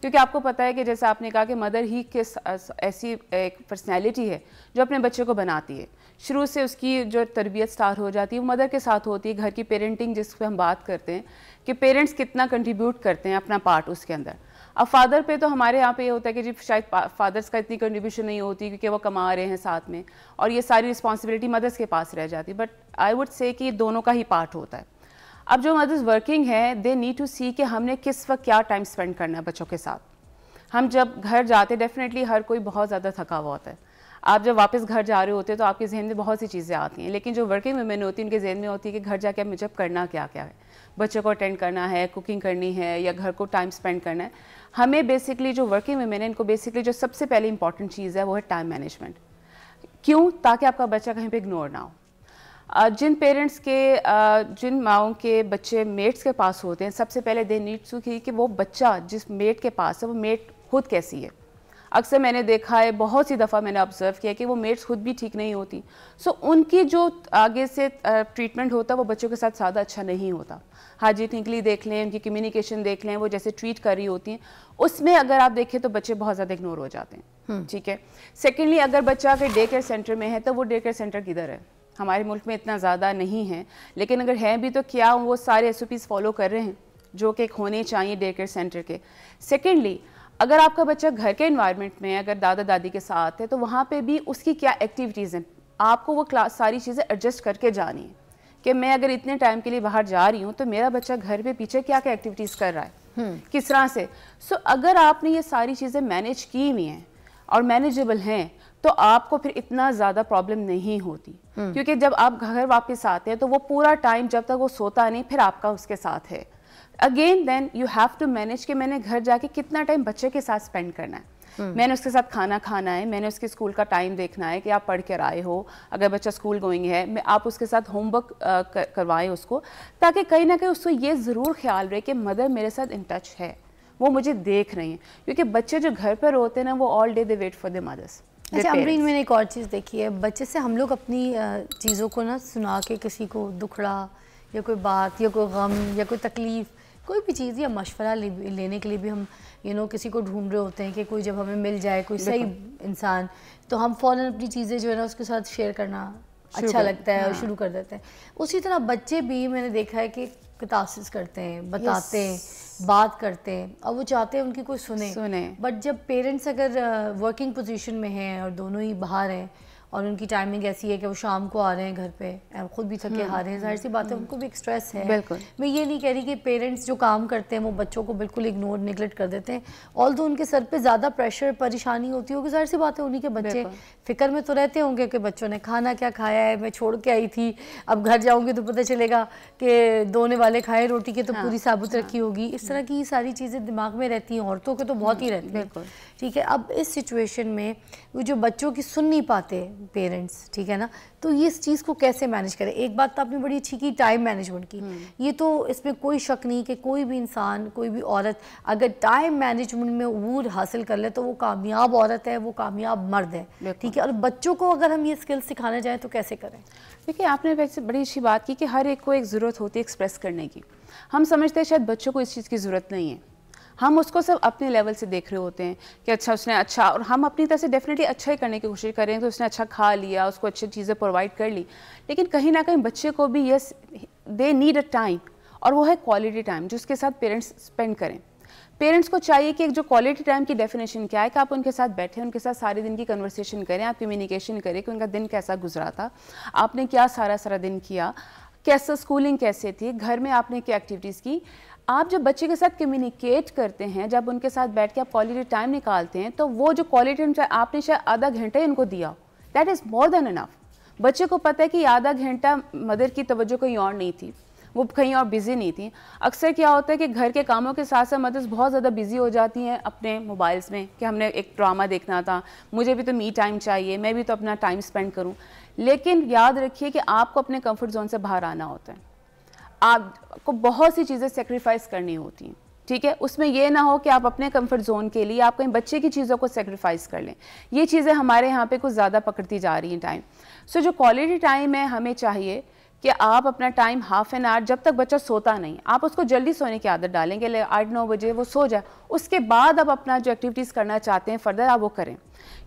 क्योंकि आपको पता है कि जैसे आपने कहा कि मदर ही किस ऐसी एक पर्सनैलिटी है जो अपने बच्चे को बनाती है। शुरू से उसकी जो तरबियत स्टार्ट हो जाती है वो मदर के साथ होती है। घर की पेरेंटिंग जिस पे हम बात करते हैं कि पेरेंट्स कितना कंट्रीब्यूट करते हैं अपना पार्ट उसके अंदर। अब फादर पे तो हमारे यहाँ पे ये होता है कि जी शायद फादर्स का इतनी कंट्रीब्यूशन नहीं होती क्योंकि वो कमा रहे हैं साथ में, और ये सारी रिस्पॉन्सिबिलिटी मदर्स के पास रह जाती है। बट आई वुड से कि दोनों का ही पार्ट होता है। अब जो मदर्स वर्किंग है, दे नीड टू सी कि हमने किस वक्त क्या टाइम स्पेंड करना है बच्चों के साथ। हम जब घर जाते, डेफिनेटली हर कोई बहुत ज़्यादा थका हुआ होता है। आप जब वापस घर जा रहे होते हैं तो आपके जहन में बहुत सी चीज़ें आती हैं, लेकिन जो वर्किंग वुमेन होती है उनके जहन में होती है कि घर जाके अब मुझे करना क्या क्या है, बच्चों को अटेंड करना है, कुकिंग करनी है, या घर को टाइम स्पेंड करना है। हमें बेसिकली जो वर्किंग वुमेन है, इनको बेसिकली जो सबसे पहले इंपॉर्टेंट चीज़ है वो है टाइम मैनेजमेंट। क्यों? ताकि आपका बच्चा कहीं पर इग्नोर ना हो। जिन माओं के बच्चे मेट्स के पास होते हैं, सबसे पहले दे नीड टू कि वो बच्चा जिस मेट के पास है वो मेट खुद कैसी है। अक्सर मैंने देखा है, बहुत सी दफ़ा मैंने ऑब्जर्व किया कि वो मेट्स खुद भी ठीक नहीं होती। सो उनकी जो आगे से ट्रीटमेंट होता है वो बच्चों के साथ ज़्यादा अच्छा नहीं होता। हाइजीनिकली देख लें, उनकी कम्युनिकेशन देख लें, वो जैसे ट्रीट कर रही होती हैं, उसमें अगर आप देखें तो बच्चे बहुत ज़्यादा इग्नोर हो जाते हैं। ठीक है। सेकेंडली, अगर बच्चा अगर डे केयर सेंटर में है तो वो डे केयर सेंटर किधर है? हमारे मुल्क में इतना ज़्यादा नहीं है, लेकिन अगर हैं भी तो क्या वो सारे SOPs फॉलो कर रहे हैं जो कि होने चाहिए डे केयर सेंटर के? सेकेंडली, अगर आपका बच्चा घर के इन्वायरमेंट में, अगर दादा दादी के साथ है, तो वहाँ पे भी उसकी क्या एक्टिविटीज़ हैं, आपको वो सारी चीज़ें एडजस्ट करके जानी है कि मैं अगर इतने टाइम के लिए बाहर जा रही हूँ तो मेरा बच्चा घर पे पीछे क्या क्या एक्टिविटीज़ कर रहा है, किस तरह से। सो अगर आपने ये सारी चीज़ें मैनेज की हुई हैं और मैनेजेबल हैं तो आपको फिर इतना ज़्यादा प्रॉब्लम नहीं होती, क्योंकि जब आप घर वापस आते हैं तो वो पूरा टाइम जब तक वो सोता नहीं फिर आपका उसके साथ है। Again then you have to manage कि मैंने घर जाके कितना टाइम बच्चे के साथ स्पेंड करना है। मैंने उसके साथ खाना खाना है, मैंने उसके स्कूल का टाइम देखना है कि आप पढ़ कर आए हो, अगर बच्चा स्कूल गोइंग है आप उसके साथ होमवर्क करवाएं उसको, ताकि कहीं ना कहीं उसको ये ज़रूर ख्याल रहे कि मदर मेरे साथ इन टच है, वो मुझे देख रही हैं। क्योंकि बच्चे जो घर पर होते हैं ना, वो all day they wait for the mothers. अच्छा अमरीन, मैंने एक और चीज़ देखी है, बच्चे से हम लोग अपनी चीज़ों को ना सुना के, किसी को दुखड़ा या कोई बात या कोई गम या कोई तकलीफ़, कोई भी चीज़ या मशवरा लेने के लिए भी हम किसी को ढूंढ रहे होते हैं कि कोई जब हमें मिल जाए कोई सही इंसान, तो हम फ़ौरन अपनी चीज़ें जो है ना उसके साथ शेयर करना अच्छा लगता है और शुरू कर देते हैं। उसी तरह बच्चे भी मैंने देखा है कि तासीस करते हैं, बताते हैं, बात करते हैं, और वो चाहते हैं उनकी कोई सुने। बट जब पेरेंट्स अगर वर्किंग पोजीशन में हैं और दोनों ही बाहर हैं और उनकी टाइमिंग ऐसी है कि वो शाम को आ रहे हैं घर पे, खुद भी थके हारे हैं, जाहिर सी बात है उनको भी एक स्ट्रेस है। बिल्कुल, मैं ये नहीं कह रही कि पेरेंट्स जो काम करते हैं वो बच्चों को बिल्कुल इग्नोर निगलेक्ट कर देते हैं, ऑल्दो उनके सर पे ज़्यादा प्रेशर परेशानी होती होगी, जाहिर सी बात है उन्हीं के बच्चे फिक्र में तो रहते होंगे कि बच्चों ने खाना क्या खाया है, मैं छोड़ के आई थी, अब घर जाऊँगी तो पता चलेगा कि दोने वाले खाए रोटी के तो पूरी साबुत रखी होगी। इस तरह की सारी चीज़ें दिमाग में रहती हैं, औरतों के तो बहुत ही रहती है। ठीक है, अब इस सिचुएशन में वो जो बच्चों की सुन नहीं पाते पेरेंट्स, ठीक है ना, तो ये इस चीज़ को कैसे मैनेज करें? एक बात तो आपने बड़ी अच्छी की टाइम मैनेजमेंट की, ये तो इसमें कोई शक नहीं कि कोई भी इंसान, कोई भी औरत अगर टाइम मैनेजमेंट में अबूर हासिल कर ले तो वो कामयाब औरत है, वो कामयाब मर्द है। ठीक है, और बच्चों को अगर हम ये स्किल सिखाना चाहें तो कैसे करें? देखिए, आपने वैसे बड़ी अच्छी बात की कि हर एक को एक ज़रूरत होती है एक्सप्रेस करने की। हम समझते हैं शायद बच्चों को इस चीज़ की ज़रूरत नहीं है, हम उसको सब अपने लेवल से देख रहे होते हैं कि अच्छा उसने अच्छा, और हम अपनी तरफ से डेफिनेटली अच्छा ही करने की कोशिश करें, तो उसने अच्छा खा लिया, उसको अच्छी चीज़ें प्रोवाइड कर ली, लेकिन कहीं ना कहीं बच्चे को भी yes they need a time, और वो है क्वालिटी टाइम जो उसके साथ पेरेंट्स स्पेंड करें। पेरेंट्स को चाहिए कि एक जो क्वालिटी टाइम की डेफिनेशन क्या है कि आप उनके साथ बैठे, उनके साथ सारे दिन की कन्वर्सेशन करें, आप कम्युनिकेशन करें कि उनका दिन कैसा गुजरा था, आपने क्या सारा दिन किया, कैसा स्कूलिंग कैसे थी, घर में आपने क्या एक्टिविटीज़ की। आप जब बच्चे के साथ कम्युनिकेट करते हैं, जब उनके साथ बैठ के आप क्वालिटी टाइम निकालते हैं, तो वो जो क्वालिटी टाइम आपने शायद आधा घंटा ही उनको दिया, that is more than enough. बच्चे को पता है कि आधा घंटा मदर की तवज्जो कहीं और नहीं थी, वो कहीं और बिज़ी नहीं थी। अक्सर क्या होता है कि घर के कामों के साथ साथ मदर्स बहुत ज़्यादा बिज़ी हो जाती हैं अपने मोबाइल्स में कि हमने एक ड्रामा देखना था, मुझे भी तो मी टाइम चाहिए, मैं भी तो अपना टाइम स्पेंड करूं। लेकिन याद रखिए कि आपको अपने कंफर्ट जोन से बाहर आना होता है, आपको बहुत सी चीज़ें सेक्रीफाइस करनी होती हैं। ठीक है, उसमें ये ना हो कि आप अपने कंफर्ट जोन के लिए आप कहीं बच्चे की चीज़ों को सेक्रीफाइस कर लें। ये चीज़ें हमारे यहाँ पे कुछ ज़्यादा पकड़ती जा रही हैं टाइम। सो जो क्वालिटी टाइम है, हमें चाहिए कि आप अपना टाइम हाफ एन आवर, जब तक बच्चा सोता नहीं, आप उसको जल्दी सोने की आदत डालेंगे, 8-9 बजे वो सो जाए, उसके बाद आप अपना जो एक्टिविटीज़ करना चाहते हैं फर्दर आप वो करें।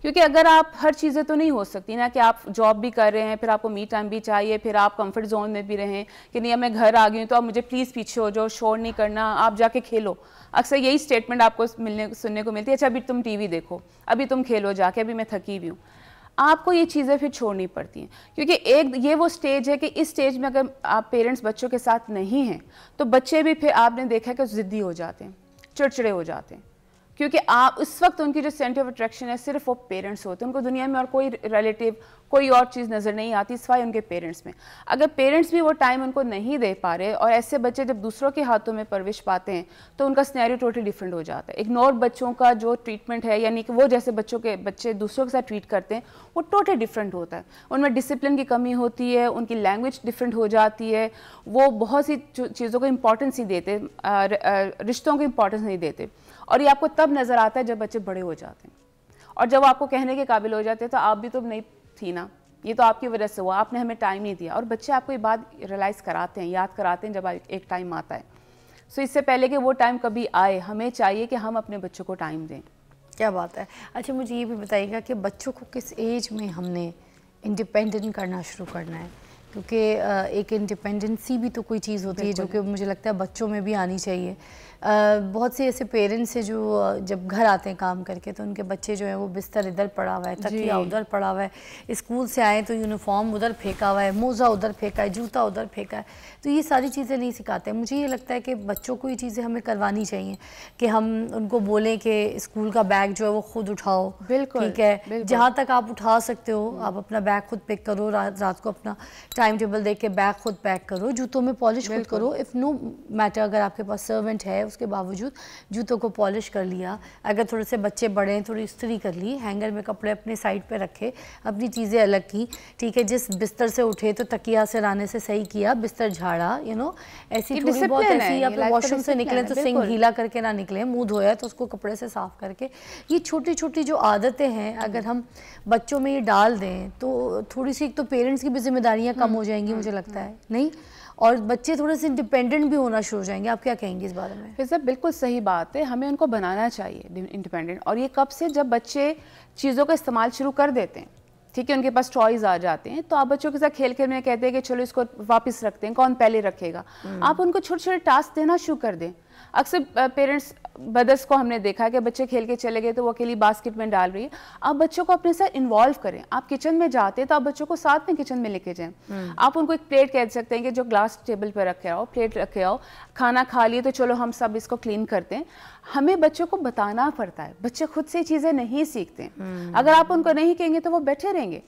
क्योंकि अगर आप हर चीज़ें तो नहीं हो सकती ना कि आप जॉब भी कर रहे हैं, फिर आपको मी टाइम भी चाहिए, फिर आप कंफर्ट जोन में भी रहें कि नहीं मैं घर आ गई हूँ तो आप मुझे प्लीज़ पीछे हो जाओ, शोर नहीं करना, आप जाके खेलो। अक्सर यही स्टेटमेंट आपको सुनने को मिलती है, अच्छा अभी तुम टीवी देखो, अभी तुम खेलो जाके, अभी मैं थकी हुई हूँ। आपको ये चीज़ें फिर छोड़नी पड़ती हैं, क्योंकि एक ये वो स्टेज है कि इस स्टेज में अगर आप पेरेंट्स बच्चों के साथ नहीं हैं तो बच्चे भी फिर आपने देखा है कि ज़िद्दी हो जाते हैं, चिड़चिड़े हो जाते हैं, क्योंकि आप उस वक्त उनकी जो सेंटर ऑफ अट्रैक्शन है सिर्फ वो पेरेंट्स होते हैं, उनको दुनिया में और कोई रिलेटिव कोई और चीज़ नज़र नहीं आती सिवाय उनके पेरेंट्स में। अगर पेरेंट्स भी वो टाइम उनको नहीं दे पा रहे, और ऐसे बच्चे जब दूसरों के हाथों में परवरिश पाते हैं तो उनका सिनेरियो टोटली डिफरेंट हो जाता है। इग्नोर बच्चों का जो ट्रीटमेंट है, यानी कि वो जैसे बच्चे दूसरों के साथ ट्रीट करते हैं, वो टोटली डिफरेंट होता है। उनमें डिसिप्लिन की कमी होती है, उनकी लैंग्वेज डिफरेंट हो जाती है, वो बहुत सी चीज़ों को इंपॉर्टेंस नहीं देते, रिश्तों को इंपॉर्टेंस नहीं देते, और ये आपको तब नज़र आता है जब बच्चे बड़े हो जाते हैं, और जब आपको कहने के काबिल हो जाते हैं तो आप भी तो नहीं थी ना, ये तो आपकी वजह से हुआ, आपने हमें टाइम नहीं दिया। और बच्चे आपको ये बात रियलाइज़ कराते हैं, याद कराते हैं जब एक टाइम आता है। सो इससे पहले कि वो टाइम कभी आए, हमें चाहिए कि हम अपने बच्चों को टाइम दें। क्या बात है। अच्छा मुझे ये भी बताइएगा कि बच्चों को किस एज में हमने इंडिपेंडेंट करना शुरू करना है, क्योंकि एक इंडिपेंडेंसी भी तो कोई चीज़ होती है जो कि मुझे लगता है बच्चों में भी आनी चाहिए। बहुत से ऐसे पेरेंट्स हैं जो जब घर आते हैं काम करके तो उनके बच्चे जो है वो बिस्तर इधर पड़ा हुआ है, तकिया उधर पड़ा हुआ है, स्कूल से आए तो यूनिफॉर्म उधर फेंका हुआ है, मोज़ा उधर फेंका है, जूता उधर फेंका है, तो ये सारी चीज़ें नहीं सिखाते। मुझे ये लगता है कि बच्चों को ये चीज़ें हमें करवानी चाहिए कि हम उनको बोलें कि स्कूल का बैग जो है वो खुद उठाओ। बिल्कुल, ठीक है, जहाँ तक आप उठा सकते हो आप अपना बैग खुद पिक करो, रात को अपना टाइम टेबल देख के बैग खुद पैक करो, जूतों में पॉलिश खुद करो। इफ़ नो मैटर अगर आपके पास सर्वेंट है उसके बावजूद जूतों को पॉलिश कर लिया, अगर थोड़े से बच्चे बड़े हैं थोड़ी इस्त्री कर ली, हैंगर में कपड़े अपने साइड पे रखे, अपनी चीज़ें अलग की, ठीक है, जिस बिस्तर से उठे तो तकिया सिराने से सही किया, बिस्तर झाड़ा, यू नो, ऐसी थोड़ी बहुत ऐसी, या फिर वॉशरूम से निकले तो सिंक गीला करके ना निकले, मुँह धोया तो उसको कपड़े से साफ करके। ये छोटी छोटी जो आदतें हैं अगर हम बच्चों में ये डाल दें तो थोड़ी सी एक तो पेरेंट्स की भी जिम्मेदारियाँ कम हो जाएंगी मुझे लगता है, नहीं, और बच्चे थोड़े से इंडिपेंडेंट भी होना शुरू हो जाएंगे। आप क्या कहेंगे इस बारे में? फिर बिल्कुल सही बात है, हमें उनको बनाना चाहिए इंडिपेंडेंट। और ये कब से, जब बच्चे चीज़ों का इस्तेमाल शुरू कर देते हैं, ठीक है, उनके पास टॉयज़ आ जाते हैं, तो आप बच्चों के साथ खेल खेल में कहते हैं कि चलो इसको वापस रखते हैं, कौन पहले रखेगा। आप उनको छोटे छोटे टास्क देना शुरू कर दें। अक्सर पेरेंट्स मदर्स को हमने देखा है कि बच्चे खेल के चले गए तो वो अकेली बास्केट में डाल रही है। आप बच्चों को अपने साथ इन्वॉल्व करें। आप किचन में जाते हैं तो आप बच्चों को साथ में किचन में लेके जाएं। आप उनको एक प्लेट कह सकते हैं कि जो ग्लास टेबल पर रखे आओ, प्लेट रखे आओ, खाना खा लिए तो चलो हम सब इसको क्लीन करते हैं। हमें बच्चों को बताना पड़ता है, बच्चे खुद से चीज़ें नहीं सीखते। अगर आप उनको नहीं कहेंगे तो वो बैठे रहेंगे।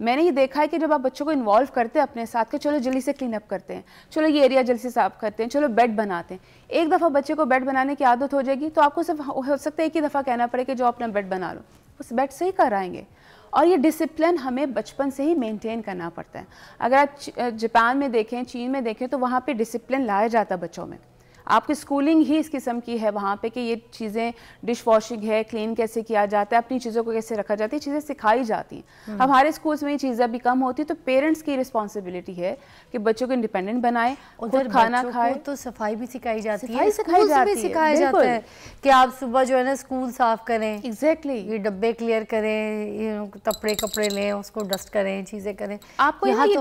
मैंने ये देखा है कि जब आप बच्चों को इन्वॉल्व करते हैं अपने साथ के, चलो जल्दी से क्लीन अप करते हैं, चलो ये एरिया जल्दी से साफ करते हैं, चलो बेड बनाते हैं। एक दफ़ा बच्चे को बेड बनाने की आदत हो जाएगी तो आपको सिर्फ हो सकता है एक ही दफ़ा कहना पड़े कि जो अपना बेड बना लो, उस बेड से ही कराएंगे। और ये डिसिप्लिन हमें बचपन से ही मेंटेन करना पड़ता है। अगर आप जापान में देखें, चीन में देखें तो वहाँ पे डिसिप्लिन लाया जाता है बच्चों में। आपकी स्कूलिंग ही इस किस्म की है वहाँ पे कि ये चीज़ें, डिश वॉशिंग है, क्लीन कैसे किया जाता है, अपनी चीज़ों को कैसे रखा जाता है, चीज़ें सिखाई जाती हैं। हमारे स्कूल्स में ये चीज़ें भी कम होती, तो पेरेंट्स की रिस्पॉन्सिबिलिटी है कि बच्चों को इंडिपेंडेंट बनाएं, खुद खाना खाएं। तो सफाई भी सिखाई जाती है, सिखाया जाता है कि आप सुबह जो है ना स्कूल साफ करें, एग्जैक्टली ये डब्बे क्लियर करें, कपड़े लें, उसको डस्ट करें, चीज़ें करें। आपको यहाँ तो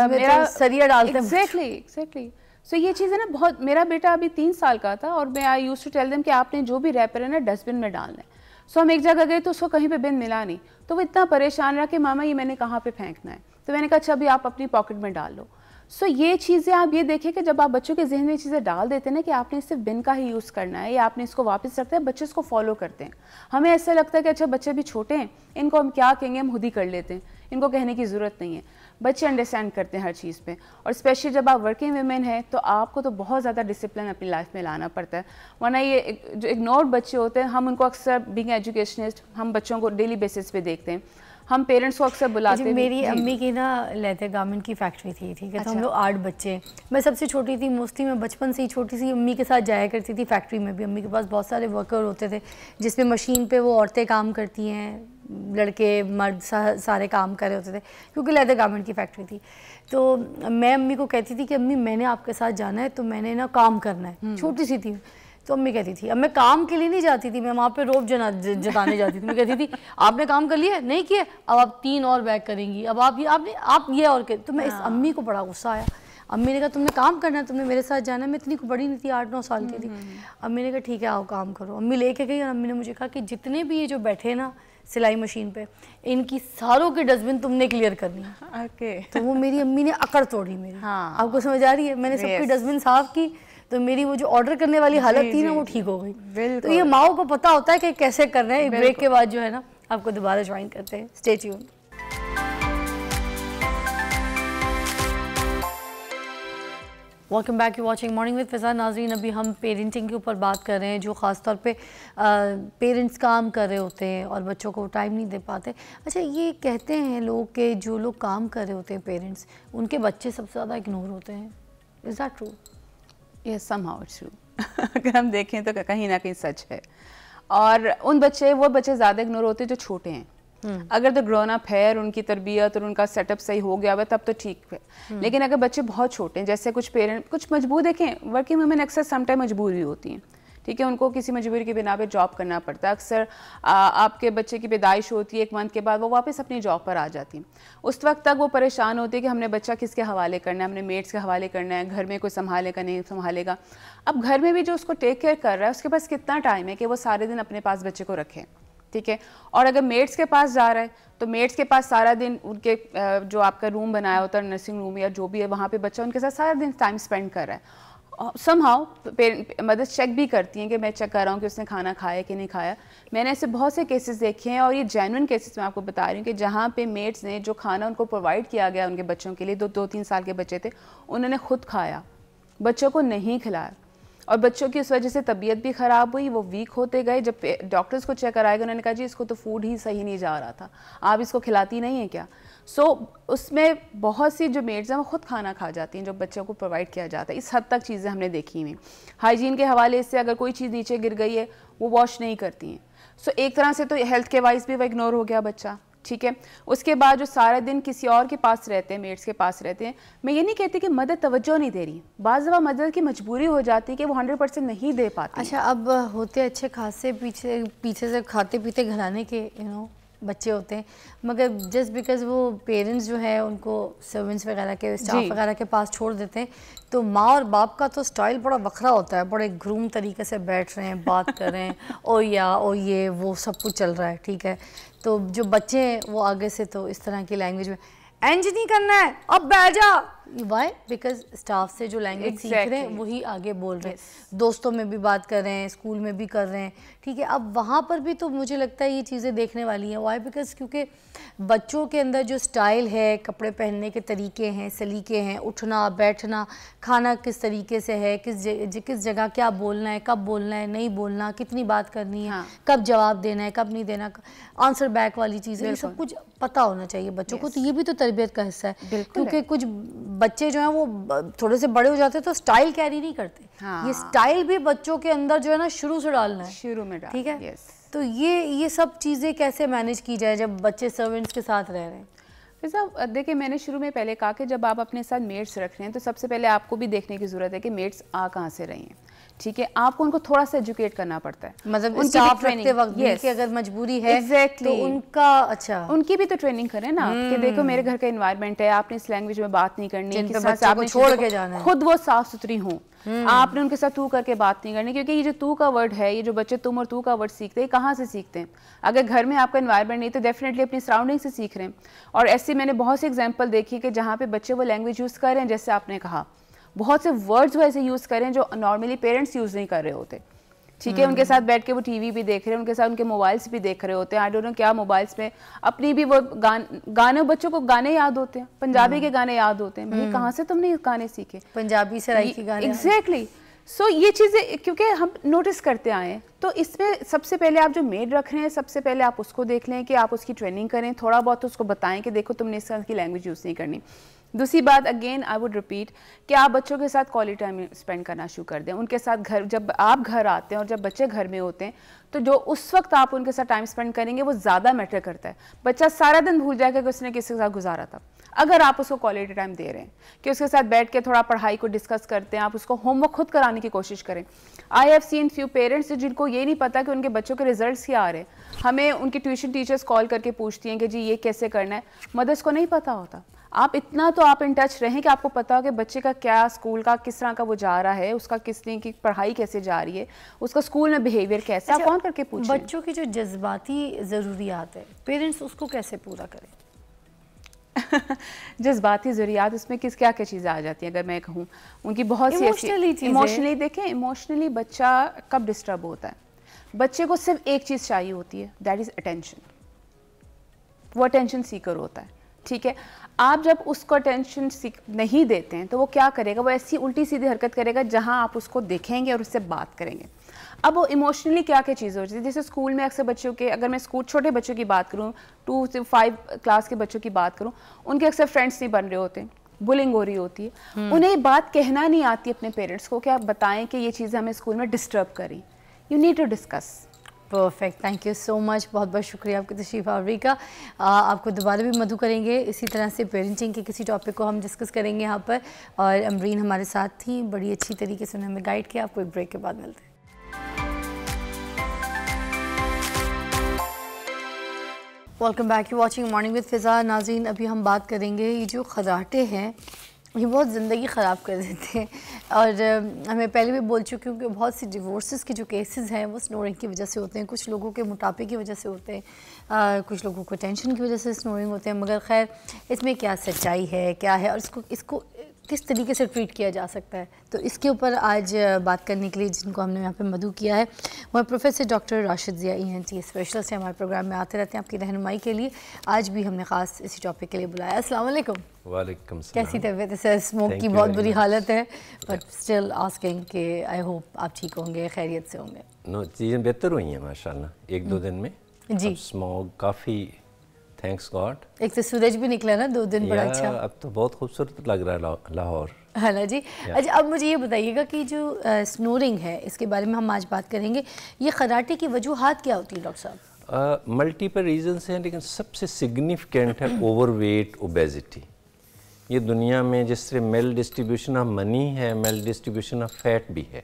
मेरा सरिया डालते हैं। एग्जैक्टली सो ये चीज़ है ना, बहुत। मेरा बेटा अभी 3 साल का था और मैं I used to tell them कि आपने जो भी रैपर है ना डस्टबिन में डालना है। सो हम एक जगह गए तो उसको कहीं पे बिन मिला नहीं, तो वो इतना परेशान रहा कि मामा ये मैंने कहाँ पे फेंकना है। तो मैंने कहा अच्छा अभी आप अपनी पॉकेट में डाल लो। सो ये चीज़ें आप ये देखें कि जब आप बच्चों के जहन में चीज़ें डाल देते हैं ना कि आपने सिर्फ बिन का ही यूज़ करना है या आपने इसको वापस रखते हैं, बच्चे इसको फॉलो करते हैं। हमें ऐसा लगता है कि अच्छा बच्चे भी छोटे हैं, इनको हम क्या कहेंगे, हम खुद ही कर लेते हैं, इनको कहने की ज़रूरत नहीं है। बच्चे अंडरस्टैंड करते हैं हर चीज़ पे, और स्पेशली जब आप वर्किंग वुमेन हैं तो आपको तो बहुत ज़्यादा डिसिप्लिन अपनी लाइफ में लाना पड़ता है। वरना ये जो इग्नोर्ड बच्चे होते हैं, हम उनको अक्सर बीइंग एजुकेशनिस्ट हम बच्चों को डेली बेसिस पे देखते हैं, हम पेरेंट्स को अक्सर बुलाते हैं। मेरी अम्मी की ना लेदर गारमेंट की फैक्ट्री थी, ठीक है। तो हम लोग 8 बच्चे, मैं सबसे छोटी थी। मोस्टली मैं बचपन से ही छोटी सी अम्मी के साथ जाया करती थी फैक्ट्री में भी। अम्मी के पास बहुत सारे वर्कर होते थे जिसमें मशीन पे वो औरतें काम करती हैं, लड़के मर्द सारे काम कर रहे होते थे, क्योंकि लेदर गारमेंट की फैक्ट्री थी। तो मैं अम्मी को कहती थी कि अम्मी मैंने आपके साथ जाना है, तो मैंने ना काम करना है। छोटी सी थी तो अम्मी कहती थी, अब मैं काम के लिए नहीं जाती थी, मैं वहाँ पे रोब जताने जाती थी। मैं कहती थी आपने काम कर लिया, नहीं किया, अब आप 3 और बैग करेंगी, अब आप ये और कर। तो मैं इस अम्मी को बड़ा गुस्सा आया। अम्मी ने कहा तुमने काम करना है, तुमने मेरे साथ जाना है। मैं इतनी बड़ी नहीं थी, 8-9 साल की थी। अम्मी ने कहा ठीक है आओ काम करो। अम्मी लेके गई और अम्मी ने मुझे कहा कि जितने भी ये जो बैठे ना सिलाई मशीन पे, इनकी सारों की डस्टबिन तुमने क्लियर करनी है। ओके। तो वो मेरी अम्मी ने अकड़ तोड़ी मेरी। हाँ। आपको समझ आ रही है? मैंने सबकी डस्टबिन साफ की तो मेरी वो जो ऑर्डर करने वाली हालत थी ना वो ठीक हो गई। तो ये माओ को पता होता है कि कैसे करना है। ब्रेक के बाद जो है ना आपको दोबारा ज्वाइन करते हैं। Stay tuned. Welcome back, you watching morning with Fiza. नाज़रीन, अभी हम पेरेंटिंग के ऊपर बात कर रहे हैं, जो ख़ास तौर पे पेरेंट्स काम कर रहे होते हैं और बच्चों को टाइम नहीं दे पाते। अच्छा, ये कहते हैं लोग कि जो लोग काम कर रहे होते हैं पेरेंट्स, उनके बच्चे सबसे ज़्यादा इग्नोर होते हैं। Is that true? Yes, somehow it's true. अगर हम देखें तो कहीं ना कहीं सच है। और वो बच्चे ज़्यादा इग्नोर होते हैं जो छोटे हैं। अगर तो ग्रोन अप है और उनकी तरबियत और उनका सेटअप सही हो गया हुआ तब तो ठीक है। लेकिन अगर बच्चे बहुत छोटे हैं, जैसे कुछ पेरेंट कुछ मजबूर, देखें वर्किंग वुमेन अक्सर समटाइम मजबूर भी होती हैं, ठीक है। उनको किसी मजबूरी की बिना पे जॉब करना पड़ता है। अक्सर आपके बच्चे की पैदाइश होती है, 1 मंथ के बाद वो वापस अपनी जॉब पर आ जाती हैं। उस वक्त तक वो परेशान होती है कि हमने बच्चा किसके हवाले करना है, हमने मेड्स के हवाले करना है, घर में कोई संभालेगा नहीं संभालेगा। अब घर में भी जो उसको टेक केयर कर रहा है उसके पास कितना टाइम है कि वो सारे दिन अपने पास बच्चे को रखे, ठीक है। और अगर मेड्स के पास जा रहा है तो मेड्स के पास सारा दिन उनके जो आपका रूम बनाया होता है, नर्सिंग रूम या जो भी है, वहाँ पे बच्चा उनके साथ सारा दिन टाइम स्पेंड कर रहा है। समहाउ मदर्स चेक भी करती हैं कि मैं चेक कर रहा हूँ कि उसने खाना खाया कि नहीं खाया। मैंने ऐसे बहुत से केसेस देखे हैं और ये जेन्युइन केसेस मैं आपको बता रही हूँ कि जहाँ पे मेड्स ने जो खाना उनको प्रोवाइड किया गया उनके बच्चों के लिए, 2-3 साल के बच्चे थे, उन्होंने खुद खाया, बच्चों को नहीं खिलाया। और बच्चों की उस वजह से तबीयत भी ख़राब हुई, वो वीक होते गए। जब डॉक्टर्स को चेक कराएगा उन्होंने कहा जी इसको तो फूड ही सही नहीं जा रहा था, आप इसको खिलाती नहीं है क्या? उसमें बहुत सी जो मेड्स हैं वो खुद खाना खा जाती हैं जो बच्चों को प्रोवाइड किया जाता है। इस हद तक चीज़ें हमने देखी हुई। हाइजीन के हवाले से अगर कोई चीज़ नीचे गिर गई है वो वॉश नहीं करती हैं। एक तरह से तो हेल्थ के वाइज भी वो इग्नोर हो गया बच्चा, ठीक है। उसके बाद जो सारा दिन किसी और के पास रहते हैं, मेड्स के पास रहते हैं, मैं ये नहीं कहती कि मदद तवज्जो नहीं दे रही, बाज़ दफ़ा मदद की मजबूरी हो जाती है कि वो 100% नहीं दे पाती। अच्छा, अब होते अच्छे खासे पीछे से खाते पीते घराने के बच्चे होते हैं, मगर जस्ट बिकॉज वो पेरेंट्स जो है उनको सर्वेंट्स वगैरह के स्टाफ वगैरह के पास छोड़ देते हैं, तो माँ और बाप का तो स्टाइल बड़ा वखरा होता है, बड़े ग्रूम तरीके से बैठ रहे हैं, बात कर रहे हैं, ओ या ओ ये वो सब कुछ चल रहा है, ठीक है। तो जो बच्चे हैं वो आगे से तो इस तरह की लैंग्वेज में एंज नहीं करना है, अब बैठ जा, वाई बिकॉज स्टाफ से जो लैंग्वेज सीख रहे हैं वही आगे बोल रहे हैं, दोस्तों में भी बात कर रहे हैं, स्कूल में भी कर रहे हैं, ठीक है। अब वहाँ पर भी तो मुझे लगता है ये चीज़ें देखने वाली हैं, वाई बिकॉज क्योंकि बच्चों के अंदर जो स्टाइल है, कपड़े पहनने के तरीके हैं, सलीके हैं, उठना बैठना, खाना किस तरीके से है, किस जगह क्या बोलना है, कब बोलना है, नहीं बोलना, कितनी बात करनी है, कब जवाब देना है, कब नहीं देना, आंसर बैक वाली चीज़ें, ये सब कुछ पता होना चाहिए बच्चों को। तो ये भी तो तरबियत का हिस्सा है, क्योंकि कुछ बच्चे जो हैं वो थोड़े से बड़े हो जाते हैं तो स्टाइल कैरी नहीं करते। ये स्टाइल भी बच्चों के अंदर जो है ना शुरू से डालना है, शुरू में डालना, ठीक है। तो ये सब चीज़ें कैसे मैनेज की जाए जब बच्चे सर्वेंट्स के साथ रह रहे हैं? साहब देखिए, मैंने शुरू में पहले कहा कि जब आप अपने साथ मेट्स रख रहे हैं तो सबसे पहले आपको भी देखने की ज़रूरत है कि मेट्स आ कहाँ से रही हैं, ठीक है। आपको उनको थोड़ा सा एजुकेट करना पड़ता है, मतलब स्टाफ रखते वक्त भी कि अगर मजबूरी है तो उनका उनकी भी तो ट्रेनिंग करें ना कि देखो मेरे घर का एनवायरनमेंट है, आपने इस लैंग्वेज में बात नहीं करनी, आपको छोड़ के जाना है, खुद वो साफ सुथरी हों, आपने उनके साथ तू करके बात नहीं करनी, क्योंकि ये जो तू का वर्ड है, ये जो बच्चे तुम और तू का वर्ड सीखते हैं, कहाँ से सीखते हैं? अगर घर में आपका एनवायरनमेंट नहीं तो डेफिनेटली अपनी सराउंडिंग से सीख रहे हैं। और ऐसे मैंने बहुत से एग्जांपल देखी कि जहाँ पे बच्चे वो लैंग्वेज यूज़ कर रहे हैं, जैसे आपने कहा बहुत से वर्ड्स वो ऐसे यूज़ करें जो नॉर्मली पेरेंट्स यूज़ नहीं कर रहे होते, ठीक है। उनके साथ बैठ के वो टीवी भी देख रहे हैं, उनके साथ उनके मोबाइल्स भी देख रहे होते हैं, आई डोंट नो क्या मोबाइल्स में अपनी भी वो गाने, बच्चों को गाने याद होते हैं, पंजाबी के गाने याद होते हैं, भाई कहाँ से तुमने गाने सीखे? पंजाबी सराई के गाने, एग्जैक्टली। सो ये चीज़ें क्योंकि हम नोटिस करते आए हैं, तो इसमें सबसे पहले आप जो मेड रख रहे हैं, सबसे पहले आप उसको देख लें कि आप उसकी ट्रेनिंग करें, थोड़ा बहुत उसको बताएं कि देखो तुमने इस तरह की लैंग्वेज यूज़ नहीं करनी। दूसरी बात, अगेन आई वुड रिपीट कि आप बच्चों के साथ क्वालिटी टाइम स्पेंड करना शुरू कर दें उनके साथ। घर जब आप घर आते हैं और जब बच्चे घर में होते हैं तो जो उस वक्त आप उनके साथ टाइम स्पेंड करेंगे वो ज़्यादा मैटर करता है। बच्चा सारा दिन भूल जाएगा कि उसने किसके साथ गुजारा था। अगर आप उसको क्वालिटी टाइम दे रहे हैं कि उसके साथ बैठ के थोड़ा पढ़ाई को डिस्कस करते हैं, आप उसको होमवर्क खुद कराने की कोशिश करें। I have seen few parents जिनको ये नहीं पता कि उनके बच्चों के रिजल्ट्स क्या आ रहे हैं, हमें उनकी ट्यूशन टीचर्स कॉल करके पूछती हैं कि जी ये कैसे करना है, मदर्स को नहीं पता होता। आप इतना तो आप इन टच रहें कि आपको पता हो कि बच्चे का क्या स्कूल का किस तरह का वो जा रहा है, उसका किस तरह की पढ़ाई कैसे जा रही है, उसका स्कूल में बिहेवियर कैसा, आप कौन करके पूछें। बच्चों की जो जज्बाती ज़रूरियात है, पेरेंट्स उसको कैसे पूरा करें? जज्बाती ज़रूरियात, उसमें किस क्या क्या चीज़ें आ जाती हैं? अगर मैं कहूँ उनकी बहुत सी इमोशनली देखें, इमोशनली बच्चा कब डिस्टर्ब होता है? बच्चे को सिर्फ एक चीज़ चाहिए होती है, दैट इज़ अटेंशन। वो अटेंशन सीकर होता है, ठीक है। आप जब उसको अटेंशन नहीं देते हैं तो वो क्या करेगा? वो ऐसी उल्टी सीधी हरकत करेगा जहां आप उसको देखेंगे और उससे बात करेंगे। अब वो इमोशनली क्या क्या चीज़ें हो जाती है, जैसे स्कूल में अक्सर बच्चों के, अगर मैं स्कूल छोटे बच्चों की बात करूं, 2 से 5 क्लास के बच्चों की बात करूं, उनके अक्सर फ्रेंड्स नहीं बन रहे होते, बुलिंग हो रही होती है, उन्हें बात कहना नहीं आती अपने पेरेंट्स को कि आप बताएं कि ये चीज़ें हमें स्कूल में डिस्टर्ब करें। You need to discuss. Perfect, thank you so much, बहुत बहुत शुक्रिया आपकी तशरीफ़ आवरी का। आपको दोबारा भी मधु करेंगे, इसी तरह से पेरेंटिंग के किसी टॉपिक को हम डिस्कस करेंगे यहाँ पर। और अमरीन हमारे साथ थी, बड़ी अच्छी तरीके से उन्होंने हमें गाइड किया। आपको एक ब्रेक के बाद मिलते हैं। Welcome back, you watching morning with Fiza. नाज़रीन, अभी हम बात करेंगे ये जो खर्राटे हैं ये बहुत ज़िंदगी ख़राब कर देते हैं। और हमें पहले भी बोल चुकी हूँ कि बहुत सी डिवोर्सेस के जो केसेस हैं वो स्नोरिंग की वजह से होते हैं, कुछ लोगों के मोटापे की वजह से होते हैं, कुछ लोगों को टेंशन की वजह से स्नोरिंग होते हैं। मगर खैर इसमें क्या सच्चाई है, क्या है, और इसको किस तरीके से ट्रीट किया जा सकता है, तो इसके ऊपर आज बात करने के लिए जिनको हमने यहाँ पे मधु किया है वो professor doctor Rashid Zia ENT specialist है, हमारे प्रोग्राम में आते रहते हैं आपकी रहनुमाई के लिए। आज भी हमने ख़ास इसी टॉपिक के लिए बुलाया। अस्सलाम वालेकुम। वालेकुम सलाम। कैसी तबीयत है? स्मोक की बहुत बुरी हालत है, बट स्टिल आस्किंग कि आई होप आप ठीक होंगे, खैरियत से होंगे। नो, चीज़ें बेहतर हुई हैं माशाल्लाह 1-2 दिन में जी। स्मोक काफ़ी, थैंक्स गॉड। एक तो सूरज भी निकला ना 2 दिन, बड़ा अच्छा। अब तो बहुत खूबसूरत लग रहा है लाहौर, है ना जी। अच्छा, अब मुझे ये बताइएगा कि जो स्नोरिंग है इसके बारे में हम आज बात करेंगे। ये खर्राटे की वजूहात क्या होती है डॉक्टर साहब? मल्टीपल रीजंस हैं, लेकिन सबसे सिग्निफिकेंट है ओवरवेट, ओबेसिटी। ये दुनिया में जिस तरह मेल डिस्ट्रीब्यूशन ऑफ मनी है, मेल डिस्ट्रीब्यूशन ऑफ फैट भी है।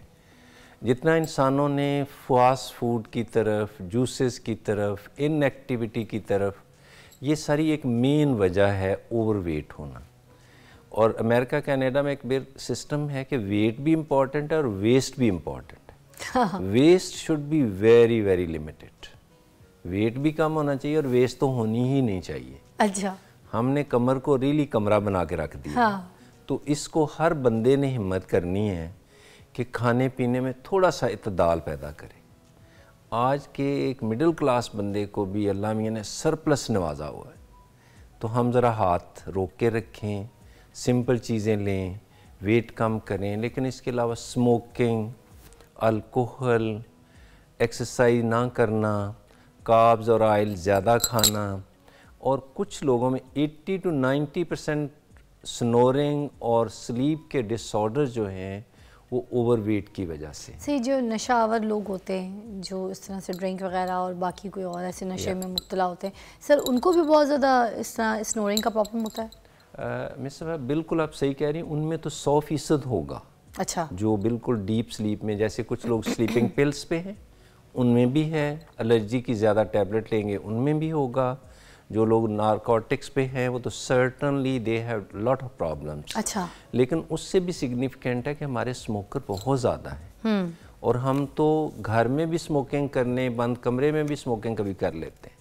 जितना इंसानों ने फास्ट फूड की तरफ, जूसेस की तरफ, इनएक्टिविटी की तरफ, ये सारी एक मेन वजह है ओवरवेट होना। और अमेरिका कनाडा में एक सिस्टम है कि वेट भी इम्पॉर्टेंट है और वेस्ट भी इम्पॉर्टेंट है। Waist should be very very limited. Weight भी कम होना चाहिए और वेस्ट तो होनी ही नहीं चाहिए। अच्छा, हमने कमर को रियली कमरा बना के रख दिया। हाँ। तो इसको हर बंदे ने हिम्मत करनी है कि खाने पीने में थोड़ा सा इत्तेदाल पैदा करें। आज के एक मिडिल क्लास बंदे को भी अल्लाह मियां ने सरप्लस नवाजा हुआ है, तो हम ज़रा हाथ रोक के रखें, सिंपल चीज़ें लें, वेट कम करें। लेकिन इसके अलावा स्मोकिंग, अल्कोहल, एक्सरसाइज ना करना, कार्ब्स और ऑयल ज़्यादा खाना, और कुछ लोगों में 80 to 90% स्नोरिंग और स्लीप के डिसऑर्डर जो हैं वो ओवरवेट की वजह से। जो नशावर लोग होते हैं, जो इस तरह से ड्रिंक वगैरह और बाकी कोई और ऐसे नशे में मुब्तला होते हैं, सर उनको भी बहुत ज़्यादा इस तरह स्नोरिंग का प्रॉब्लम होता है? मिस साहब बिल्कुल आप सही कह रही हैं, उनमें तो 100% होगा। अच्छा, जो बिल्कुल डीप स्लीप में, जैसे कुछ लोग स्लीपिंग पिल्स पे हैं उनमें भी है, एलर्जी की ज़्यादा टैबलेट लेंगे उनमें भी होगा, जो लोग नारकोटिक्स पे हैं वो तो certainly they have lot of problems. अच्छा, लेकिन उससे भी सिग्निफिकेंट है कि हमारे स्मोकर बहुत ज़्यादा हैं, और हम तो घर में भी स्मोकिंग करने, बंद कमरे में भी स्मोकिंग कभी कर लेते हैं।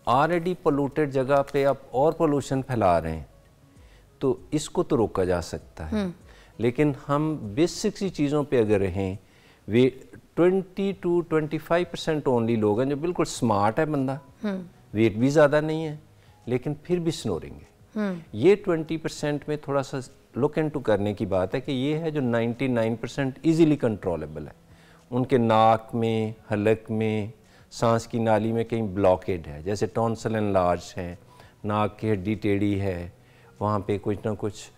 ऑलरेडी पोल्यूटेड जगह पे आप और पोल्यूशन फैला रहे हैं, तो इसको तो रोका जा सकता है। लेकिन हम बेसिक सी चीज़ों पे अगर रहें, वे 20 to 25% ओनली लोग हैं जो बिल्कुल स्मार्ट है बंदा, वेट भी ज़्यादा नहीं है लेकिन फिर भी स्नोरिंग है। ये 20% में थोड़ा सा लुक इनटू करने की बात है कि ये है जो 99% इजीली कंट्रोलेबल है। उनके नाक में, हलक में, सांस की नाली में कहीं ब्लॉकेड है, जैसे टॉन्सिल एनलार्ज है, नाक की हड्डी टेढ़ी है, वहाँ पे कुछ ना कुछ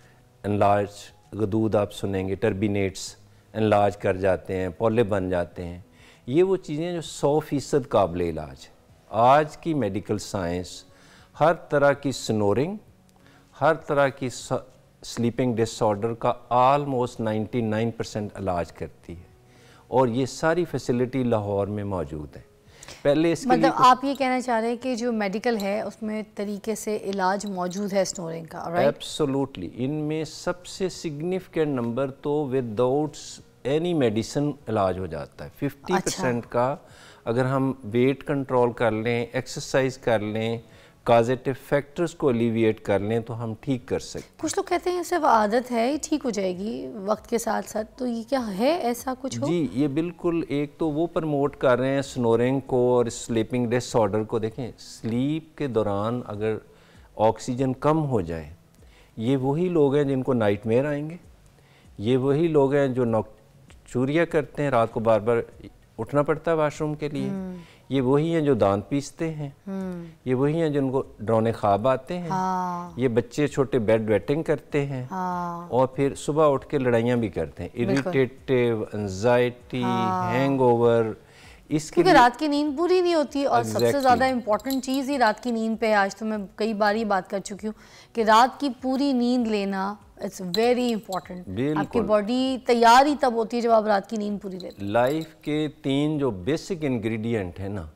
एनलार्ज गदूद आप सुनेंगे, टर्बिनेट्स एनलार्ज कर जाते हैं, पॉले बन जाते हैं। ये वो चीज़ें जो 100% काबिल इलाज है। आज की मेडिकल साइंस हर तरह की स्नोरिंग, हर तरह की स्लीपिंग डिसऑर्डर का ऑलमोस्ट 99% इलाज करती है, और ये सारी फैसिलिटी लाहौर में मौजूद है। पहले इसके मतलब लिए आप ये कहना चाह रहे हैं कि जो मेडिकल है उसमें तरीके से इलाज मौजूद है स्नोरिंग का, राइट? एब्सोल्युटली। इनमें सबसे सिग्निफिकेंट नंबर तो विदाउट एनी मेडिसिन इलाज हो जाता है। 50% का अगर हम वेट कंट्रोल कर लें, एक्सरसाइज कर लें, कॉजेटिव फैक्टर्स को एलिविएट कर लें तो हम ठीक कर सकते हैं। कुछ लोग कहते हैं सिर्फ आदत है, ये ठीक हो जाएगी वक्त के साथ साथ, तो ये क्या है, ऐसा कुछ हो? जी, ये बिल्कुल, एक तो वो प्रमोट कर रहे हैं स्नोरिंग को और स्लीपिंग डिसऑर्डर को। देखें, स्लीप के दौरान अगर ऑक्सीजन कम हो जाए, ये वही लोग हैं जिनको नाइटमेयर आएंगे, ये वही लोग हैं जो नौचूरिया करते हैं, रात को बार बार उठना पड़ता है वाशरूम के लिए, ये वही हैं जो दांत पीसते हैं, ये वही हैं जिनको डरौने ख्वाब आते हैं, ये बच्चे छोटे बेड वेटिंग करते हैं, और फिर सुबह उठ के लड़ाइयाँ भी करते हैं, इरिटेटिव, एंजाइटी, हैंगओवर। इसके क्योंकि रात की नींद पूरी नहीं होती, और सबसे ज़्यादा इम्पोर्टेंट चीज़ ही रात की नींद पे है। आज तो मैं कई बार ही बात कर चुकी हूँ कि रात की पूरी नींद लेना इट्स वेरी इंपॉर्टेंट। आपकी बॉडी तैयार ही तब होती है जब आप रात की नींद पूरी लेते हैं। लाइफ के 3 जो बेसिक इंग्रेडिएंट है ना,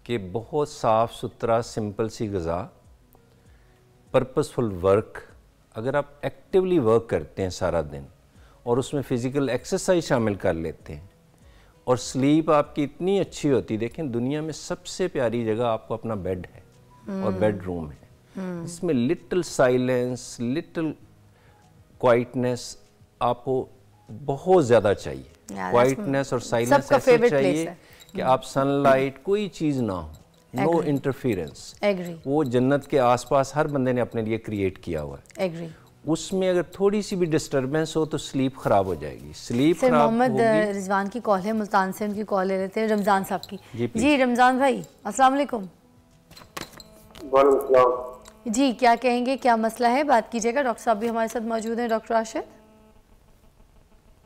कि बहुत साफ़ सुथरा सिंपल सी ग़िज़ा, पर्पसफुल वर्क, अगर आप एक्टिवली वर्क करते हैं सारा दिन और उसमें फ़िज़िकल एक्सरसाइज शामिल कर लेते हैं, और स्लीप आपकी इतनी अच्छी होती, देखें दुनिया में सबसे प्यारी जगह आपको अपना बेड है और बेडरूम है। इसमें लिटिल साइलेंस, लिटिल क्वाइटनेस आपको बहुत ज़्यादा चाहिए। क्वाइटनेस और साइलेंस ऐसे चाहिए कि आप सनलाइट, कोई चीज़ ना हो, नो इंटरफेरेंस। वो जन्नत के आसपास हर बंदे ने अपने लिए क्रिएट किया हुआ है। उसमें अगर थोड़ी सी भी डिस्टर्बेंस हो तो स्लीप खराब हो जाएगी। स्लीप खराब मोहम्मद रिजवान की कॉल है, मुल्तान से उनकी कॉल ले लेते हैं, रमज़ान साहब की। जी रमज़ान भाई, अस्सलाम वालेकुम। जी, क्या कहेंगे, क्या मसला है, बात कीजिएगा। डॉक्टर साहब भी हमारे साथ मौजूद हैं, डॉक्टर राशिद।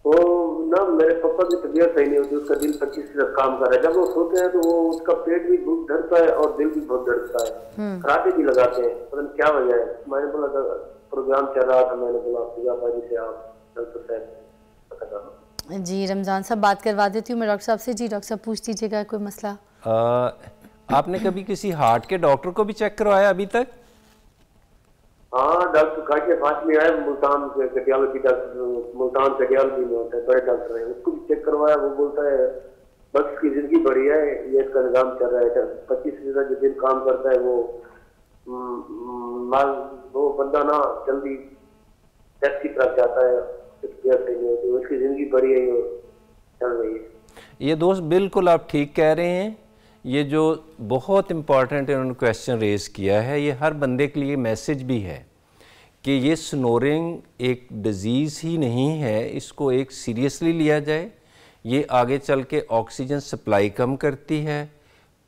वो ना मेरे पापा की तबीयत सही नहीं होती, उसका दिल 25% काम कर रहा है। जब वो सोते हैं तो वो उसका पेट भी बहुत धड़कता है और दिल भी बहुत धड़कता है, कराटे भी लगाते हैं, पता नहीं क्या वजह है। मैंने बोला प्रोग्राम चल रहा था, मैंने बोला फिजा भाई से आप डॉक्टर साहब पता करो। जी रमज़ान साहब बात करवा देती हूँ मैं डॉक्टर साहब से। जी डॉक्टर साहब पूछ लीजिएगा कोई मसला। आपने कभी किसी हार्ट के डॉक्टर को भी चेक करवाया अभी तक? हाँ डॉक्टर काटे पास में आए, मुल्तान से कार्डियोलॉजी डॉक्टर, मुल्तान कार्डियोलॉजी में होता है, बड़े डॉक्टर है, उसको भी चेक करवाया। वो बोलता है बस की जिंदगी बढ़िया है, ये इसका निजाम चल रहा है, 25 जो दिन काम करता है वो बंदा ना जल्दी डेथ की तरफ जाता है, तो उसकी जिंदगी बढ़िया ही चल रही है। ये दोस्त बिल्कुल आप ठीक कह रहे हैं। ये जो बहुत इम्पॉर्टेंट इन्होंने क्वेश्चन रेज किया है, ये हर बंदे के लिए मैसेज भी है कि ये स्नोरिंग एक डिज़ीज़ ही नहीं है, इसको एक सीरियसली लिया जाए। ये आगे चल के ऑक्सीजन सप्लाई कम करती है,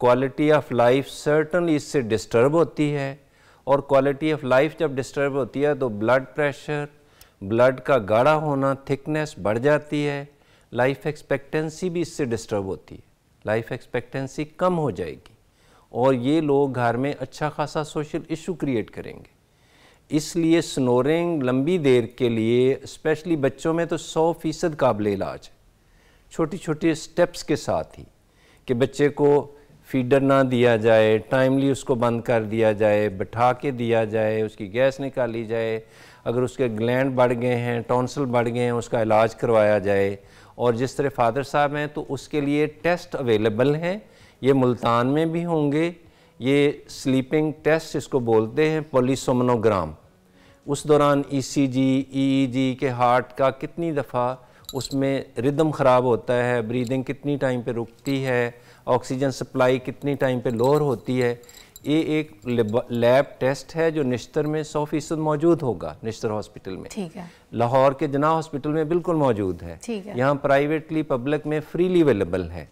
क्वालिटी ऑफ लाइफ सर्टनली इससे डिस्टर्ब होती है, और क्वालिटी ऑफ लाइफ जब डिस्टर्ब होती है तो ब्लड प्रेशर, ब्लड का गाढ़ा होना, थिकनेस बढ़ जाती है, लाइफ एक्सपेक्टेंसी भी इससे डिस्टर्ब होती है, लाइफ एक्सपेक्टेंसी कम हो जाएगी, और ये लोग घर में अच्छा खासा सोशल इशू क्रिएट करेंगे। इसलिए स्नोरिंग लंबी देर के लिए स्पेशली बच्चों में तो 100% काबिल इलाज है, छोटी छोटी स्टेप्स के साथ ही, कि बच्चे को फीडर ना दिया जाए, टाइमली उसको बंद कर दिया जाए, बैठा के दिया जाए, उसकी गैस निकाली जाए, अगर उसके ग्लैंड बढ़ गए हैं, टॉन्सिल बढ़ गए हैं, उसका इलाज करवाया जाए। और जिस तरह फादर साहब हैं तो उसके लिए टेस्ट अवेलेबल हैं, ये मुल्तान में भी होंगे। ये स्लीपिंग टेस्ट इसको बोलते हैं, पॉलीसोमनोग्राम। उस दौरान ईसीजी, ईईजी के हार्ट का कितनी दफ़ा उसमें रिदम ख़राब होता है, ब्रीदिंग कितनी टाइम पे रुकती है, ऑक्सीजन सप्लाई कितनी टाइम पे लोअर होती है, ये एक लैब टेस्ट है जो निश्तर में 100% मौजूद होगा, निश्तर हॉस्पिटल में। ठीक है। लाहौर के जना हॉस्पिटल में बिल्कुल मौजूद है। ठीक है। यहाँ प्राइवेटली पब्लिक में फ्रीली अवेलेबल है।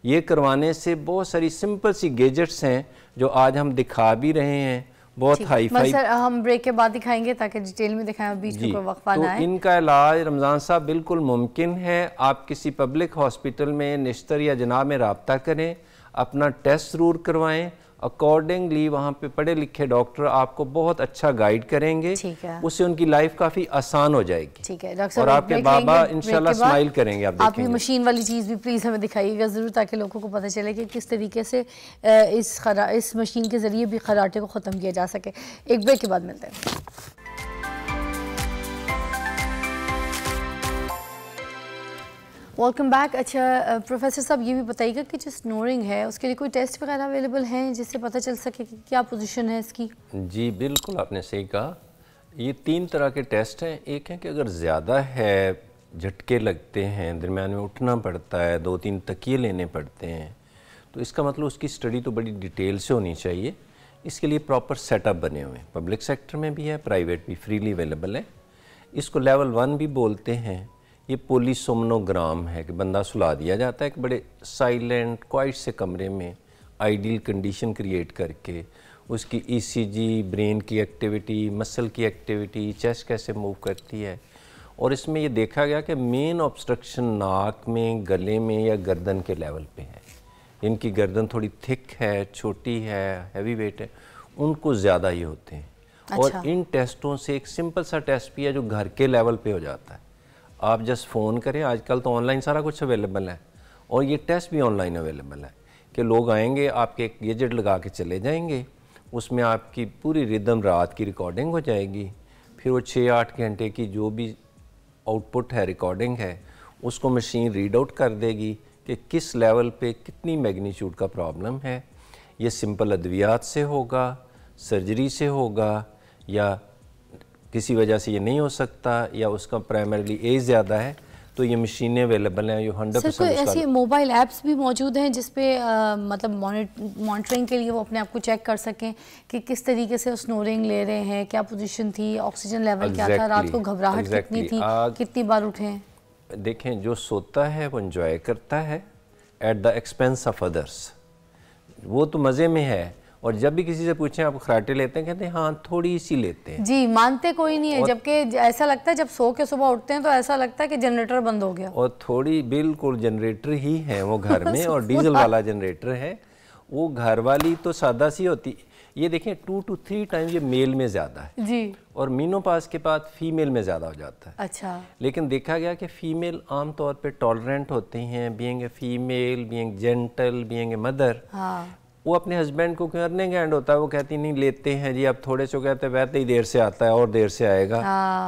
ये करवाने से बहुत सारी सिंपल सी गैजेट्स हैं जो आज हम दिखा भी रहे हैं, बहुत हाई फाई। सर हम ब्रेक के बाद दिखाएंगे ताकि डिटेल में दिखाएं, बीच में कोई वक्फा ना आए। इनका इलाज रमज़ान साहब बिल्कुल मुमकिन है। आप किसी पब्लिक हॉस्पिटल में निश्तर या जनाब में रब्ता करें, अपना टेस्ट ज़रूर करवाएं, अकॉर्डिंगली वहाँ पे पढ़े लिखे डॉक्टर आपको बहुत अच्छा गाइड करेंगे। ठीक है। उससे उनकी लाइफ काफ़ी आसान हो जाएगी। ठीक है डॉक्टर और आपके बाबा इंशाल्लाह स्माइल करेंगे। आप ये मशीन वाली चीज़ भी प्लीज़ हमें दिखाइएगा ज़रूर, ताकि लोगों को पता चले कि किस तरीके से इस मशीन के ज़रिए भी खराटे को ख़त्म किया जा सके। एक ब्रेक के बाद मिलते हैं। Welcome back. अच्छा प्रोफेसर साहब ये भी बताइएगा कि जो स्नोरिंग है उसके लिए कोई टेस्ट वगैरह अवेलेबल हैं जिससे पता चल सके कि क्या पोजीशन है इसकी? जी बिल्कुल, आपने सही कहा। ये 3 तरह के टेस्ट हैं। एक है कि अगर ज़्यादा है, झटके लगते हैं, दरम्यान में उठना पड़ता है, 2-3 तकिए लेने पड़ते हैं, तो इसका मतलब उसकी स्टडी तो बड़ी डिटेल से होनी चाहिए। इसके लिए प्रॉपर सेटअप बने हुए हैं, पब्लिक सेक्टर में भी है, प्राइवेट भी फ्रीली अवेलेबल है। इसको लेवल 1 भी बोलते हैं। ये पॉलीसोमनोग्राम है कि बंदा सुला दिया जाता है एक बड़े साइलेंट क्वाइट से कमरे में, आइडियल कंडीशन क्रिएट करके उसकी ईसीजी, ब्रेन की एक्टिविटी, मसल की एक्टिविटी, चेस्ट कैसे मूव करती है। और इसमें ये देखा गया कि मेन ऑब्स्ट्रक्शन नाक में, गले में या गर्दन के लेवल पे है। इनकी गर्दन थोड़ी थिक है, छोटी है, हैवी वेट है, उनको ज़्यादा ही होते हैं। अच्छा। और इन टेस्टों से एक सिंपल सा टेस्ट भी है जो घर के लेवल पे हो जाता है। आप जस्ट फ़ोन करें, आजकल तो ऑनलाइन सारा कुछ अवेलेबल है, और ये टेस्ट भी ऑनलाइन अवेलेबल है कि लोग आएंगे, आपके एक गैजेट लगा के चले जाएंगे, उसमें आपकी पूरी रिदम रात की रिकॉर्डिंग हो जाएगी। फिर वो 6-8 घंटे की जो भी आउटपुट है, रिकॉर्डिंग है, उसको मशीन रीड आउट कर देगी कि किस लेवल पे कितनी मैग्नीट्यूड का प्रॉब्लम है। ये सिंपल अद्वियात से होगा, सर्जरी से होगा, या किसी वजह से ये नहीं हो सकता, या उसका प्राइमरीली एज ज़्यादा है, तो ये मशीनें अवेलेबल हैं जो 100%। सर कोई ऐसी मोबाइल ऐप्स भी मौजूद हैं जिसपे मतलब मॉनिटरिंग के लिए वो अपने आप को चेक कर सकें कि किस तरीके से स्नोरिंग ले रहे हैं, क्या पोजीशन थी, ऑक्सीजन लेवल क्या था, रात को घबराहट कितनी थी, कितनी बार उठे? देखें, जो सोता है वो एंजॉय करता है at the expense of others, वो तो मज़े में है। और जब भी किसी से पूछें आप खराटे लेते हैं, कहते हैं हाँ थोड़ी सी लेते हैं। जी, मानते कोई नहीं है, जबकि ऐसा लगता है जब सो के सुबह उठते हैं तो ऐसा लगता है कि जनरेटर बंद हो गया। और थोड़ी बिल्कुल जनरेटर ही है वो घर में और डीजल वाला जनरेटर है। वो घर वाली तो सादा सी होती। ये देखें 2 to 3 टाइम ये मेल में ज़्यादा है जी, और मीनोपाज के बाद फीमेल में ज़्यादा हो जाता है। अच्छा, लेकिन देखा गया कि फ़ीमेल आम तौर पे टॉलरेंट होती हैं, being a female, being gentle, being a mother. हाँ, वो अपने हस्बैंड को करने का एंड होता है, वो कहती नहीं लेते हैं जी, अब थोड़े से कहते हैं वैसे ही देर से आता है और देर से आएगा,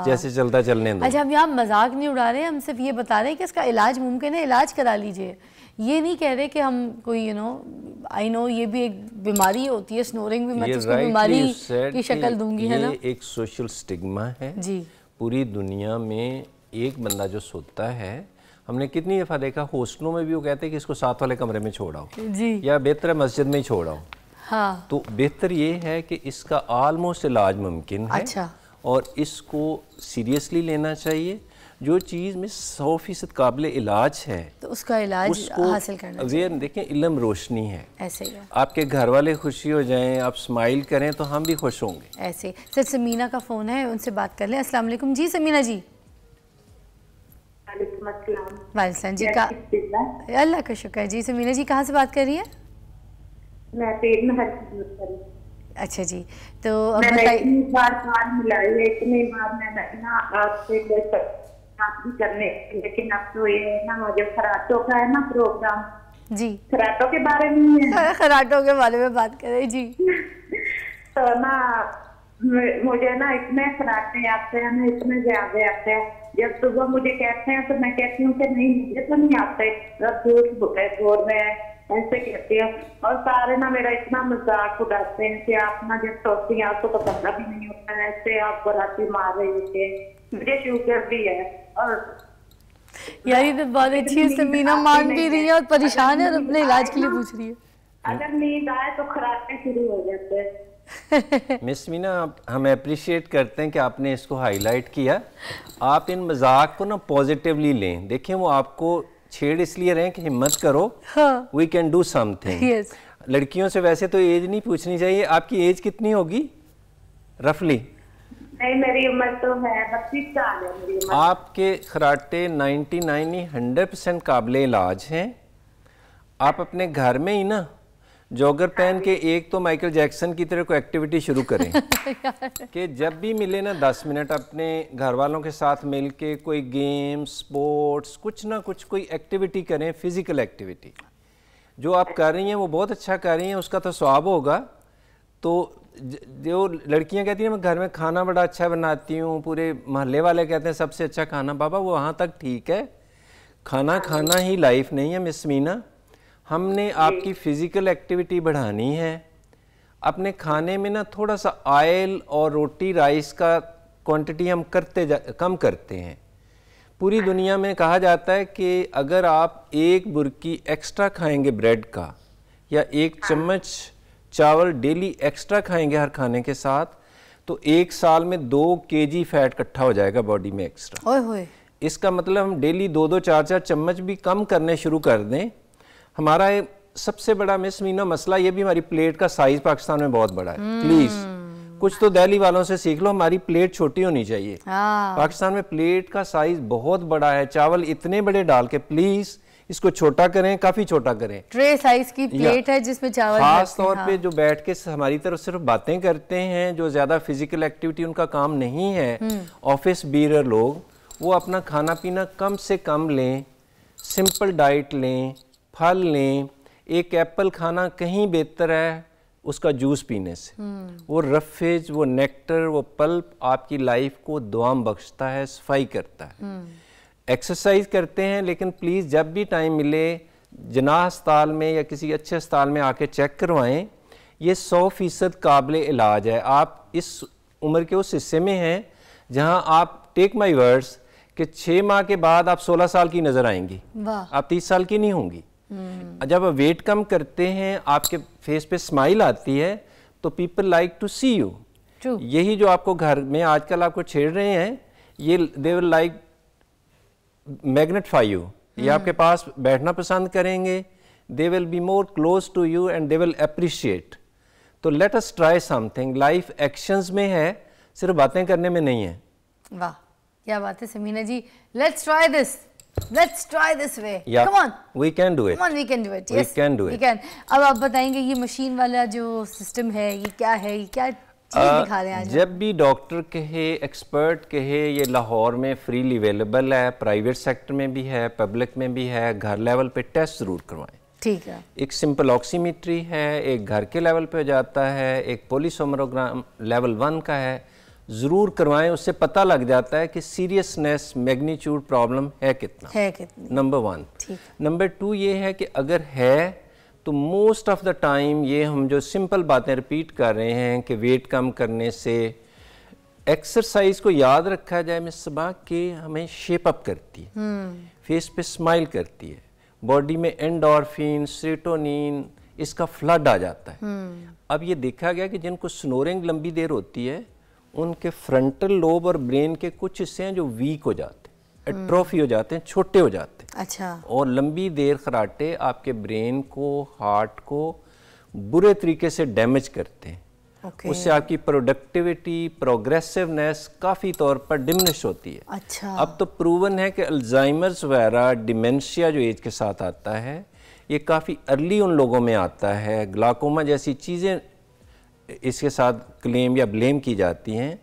जैसे चलता चलने दो। अच्छा, हम यहाँ मजाक नहीं उड़ा रहे, हम सिर्फ ये बता रहे हैं कि इसका इलाज मुमकिन है, इलाज करा लीजिए। ये नहीं कह रहे कि हम कोई आई नो ये भी एक बीमारी होती है, स्नोरिंग भी, मैं तो उसको बीमारी की शक्ल दूंगी, है ना। एक सोशल स्टिग्मा है जी, पूरी दुनिया में। एक बंदा जो सोता है, हमने कितनी दफ़ा देखा हॉस्टलों में भी वो कहते हैं कि इसको साथ वाले कमरे में छोड़ाओ जी, या बेहतर है मस्जिद में ही छोड़ाओ। हाँ, तो बेहतर ये है कि इसका आलमोस्ट इलाज मुमकिन है। अच्छा, और इसको सीरियसली लेना चाहिए। जो चीज़ में 100% काबिल इलाज है तो उसका इलाज हासिल करना चाहिए। देखें, इल्म रोशनी है, ऐसे ही है, आपके घर वाले खुशी हो जाएं, आप स्माइल करें तो हम भी खुश होंगे। ऐसे। सर, समीना का फ़ोन है, उनसे बात कर लें। अस्सलाम वालेकुम जी, समीना जी। वालेकुम जी, का अल्लाह का शुक्र है जी। समीना जी कहाँ से बात कर रही है? मैं पेट में हर चीज करी। अच्छा जी, तो अब मैं बताइए। इतनी बार काल मिलाई है, इतनी बार मैं ना आपसे कोई बात भी करने, लेकिन अब तो ये ना मुझे खराटों का है ना प्रोग्राम जी, खराटों के बारे में है। खराटों के बारे में बात करें जी। तो ना मुझे ना इतने खराटे आते हैं ना, इतने ज्यादा आते हैं। जब सुबह मुझे कहते हैं तो मैं कहती हूँ कि नहीं मुझे तो नहीं आते, जोर में ऐसे कहती हूँ। और सारे ना मेरा इतना मजाक उड़ाते हैं कि आप ना जब सोचती हैं आपको तो पता भी नहीं होता है, ऐसे आप बराती मार रही होती है। मुझे शुगर भी है और यार ये तो बहुत अच्छी है, समीना मान भी रही है और परेशान है और अपने इलाज के लिए पूछ रही है। अगर नींद आए तो खराटे शुरू हो जाते हैं। मिस मीना, हम अप्रिशिएट करते हैं कि आपने इसको हाईलाइट किया। आप इन मजाक को ना पॉजिटिवली लें। देखें, वो आपको छेड़ इसलिए रहे हैं कि हिम्मत करो, वी कैन डू समथिंग। लड़कियों से वैसे तो एज नहीं पूछनी चाहिए। आपकी एज कितनी होगी रफली? नहीं, मेरी उम्र तो है 32 साल है मेरी उम्र। आपके खराटे 99 100% काबिल इलाज हैं। आप अपने घर में ही ना जॉगर पहन के एक तो माइकल जैक्सन की तरह कोई एक्टिविटी शुरू करें कि जब भी मिले ना 10 मिनट अपने घर वालों के साथ मिल के कोई गेम, स्पोर्ट्स, कुछ ना कुछ कोई एक्टिविटी करें, फिजिकल एक्टिविटी। जो आप कर रही हैं वो बहुत अच्छा कर रही हैं, उसका तो स्वाब होगा। तो जो लड़कियां कहती हैं मैं घर में खाना बड़ा अच्छा बनाती हूँ, पूरे मोहल्ले वाले कहते हैं सबसे अच्छा खाना, बाबा वो वहाँ तक ठीक है, खाना खाना ही लाइफ नहीं है मिस मीना। हमने आपकी फ़िज़िकल एक्टिविटी बढ़ानी है। अपने खाने में ना थोड़ा सा ऑयल और रोटी राइस का क्वांटिटी हम कम करते हैं। पूरी दुनिया में कहा जाता है कि अगर आप एक बुर्की एक्स्ट्रा खाएंगे ब्रेड का या एक चम्मच चावल डेली एक्स्ट्रा खाएंगे हर खाने के साथ, तो 1 साल में 2 kg फैट इकट्ठा हो जाएगा बॉडी में एक्स्ट्रा। ओए होए। इसका मतलब हम डेली 2-2 4-4 चम्मच भी कम करने शुरू कर दें। हमारा सबसे बड़ा मिस मीना मसला ये भी, हमारी प्लेट का साइज पाकिस्तान में बहुत बड़ा है। प्लीज कुछ तो दिल्ली वालों से सीख लो, हमारी प्लेट छोटी होनी चाहिए। पाकिस्तान में प्लेट का साइज बहुत बड़ा है, चावल इतने बड़े डाल के प्लीज इसको छोटा करें, काफी छोटा करें। ट्रे साइज की प्लेट है जिसमें चावल, खास तौर पे जो बैठ के हमारी तरफ सिर्फ बातें करते हैं, जो ज्यादा फिजिकल एक्टिविटी उनका काम नहीं है, ऑफिस बीरर लोग, वो अपना खाना पीना कम से कम लें, सिंपल डाइट लें, फल लें। एक एप्पल खाना कहीं बेहतर है उसका जूस पीने से। वो रफेज, वो नेक्टर, वो पल्प आपकी लाइफ को दुआम बख्शता है, सफाई करता है। एक्सरसाइज करते हैं, लेकिन प्लीज़ जब भी टाइम मिले जनाह अस्पताल में या किसी अच्छे अस्पताल में आके चेक करवाएं। ये 100% काबिल इलाज है। आप इस उम्र के उस हिस्से में हैं जहां आप, टेक माई वर्ड्स, कि 6 माह के बाद आप 16 साल की नजर आएंगी, आप 30 साल की नहीं होंगी। जब आप वेट कम करते हैं, आपके फेस पे स्माइल आती है, तो people like to see you. यही जो आपको घर में आजकल आपको छेड़ रहे हैं, ये they will like magnetify you, ये आपके पास बैठना पसंद करेंगे। They will be more close to you and they will appreciate. तो let us try something. Life actions में है, सिर्फ बातें करने में नहीं है। वाह क्या बात है Samina ji, let's try this. Let's try this way. Yeah, Come on. we can do it. Come on, we can do it. Yes, We can do we it. can. अब आप बताएंगे ये मशीन वाला जो सिस्टम है ये क्या है, ये क्या चीज़ दिखा रहे हैं आज? जब भी डॉक्टर कहे, एक्सपर्ट कहे ये लाहौर में फ्रीली अवेलेबल है, प्राइवेट सेक्टर में भी है, पब्लिक में भी है, घर लेवल पे टेस्ट ज़रूर करवाएं। ठीक है। एक सिंपल ऑक्सीमीट्री है, एक घर के लेवल पे हो जाता है, एक पोलिसोमरोग्राम लेवल 1 का है, ज़रूर करवाएं। उससे पता लग जाता है कि सीरियसनेस मैग्नीट्यूड प्रॉब्लम है कितना, नंबर 1। नंबर 2 ये है कि अगर है तो मोस्ट ऑफ द टाइम ये हम जो सिंपल बातें रिपीट कर रहे हैं कि वेट कम करने से, एक्सरसाइज को याद रखा जाए मिस सबा कि हमें शेप अप करती है, फेस पे स्माइल करती है, बॉडी में एंडोर्फिन, सेरोटोनिन इसका फ्लड आ जाता है। अब ये देखा गया कि जिनको स्नोरिंग लंबी देर होती है उनके फ्रंटल लोब और ब्रेन के कुछ हिस्से हैं जो वीक हो जाते हैं, एट्रोफी हो जाते हैं, छोटे हो जाते हैं। अच्छा। और लंबी देर खराटे आपके ब्रेन को, हार्ट को बुरे तरीके से डैमेज करते हैं। उससे आपकी प्रोडक्टिविटी, प्रोग्रेसिवनेस काफ़ी तौर पर डिमिनिश होती है। अच्छा। अब तो प्रूवन है कि अल्जाइमर्स वगैरह, डिमेंशिया जो एज के साथ आता है ये काफ़ी अर्ली उन लोगों में आता है। ग्लाकोमा जैसी चीज़ें इसके साथ क्लेम या ब्लेम की जाती हैं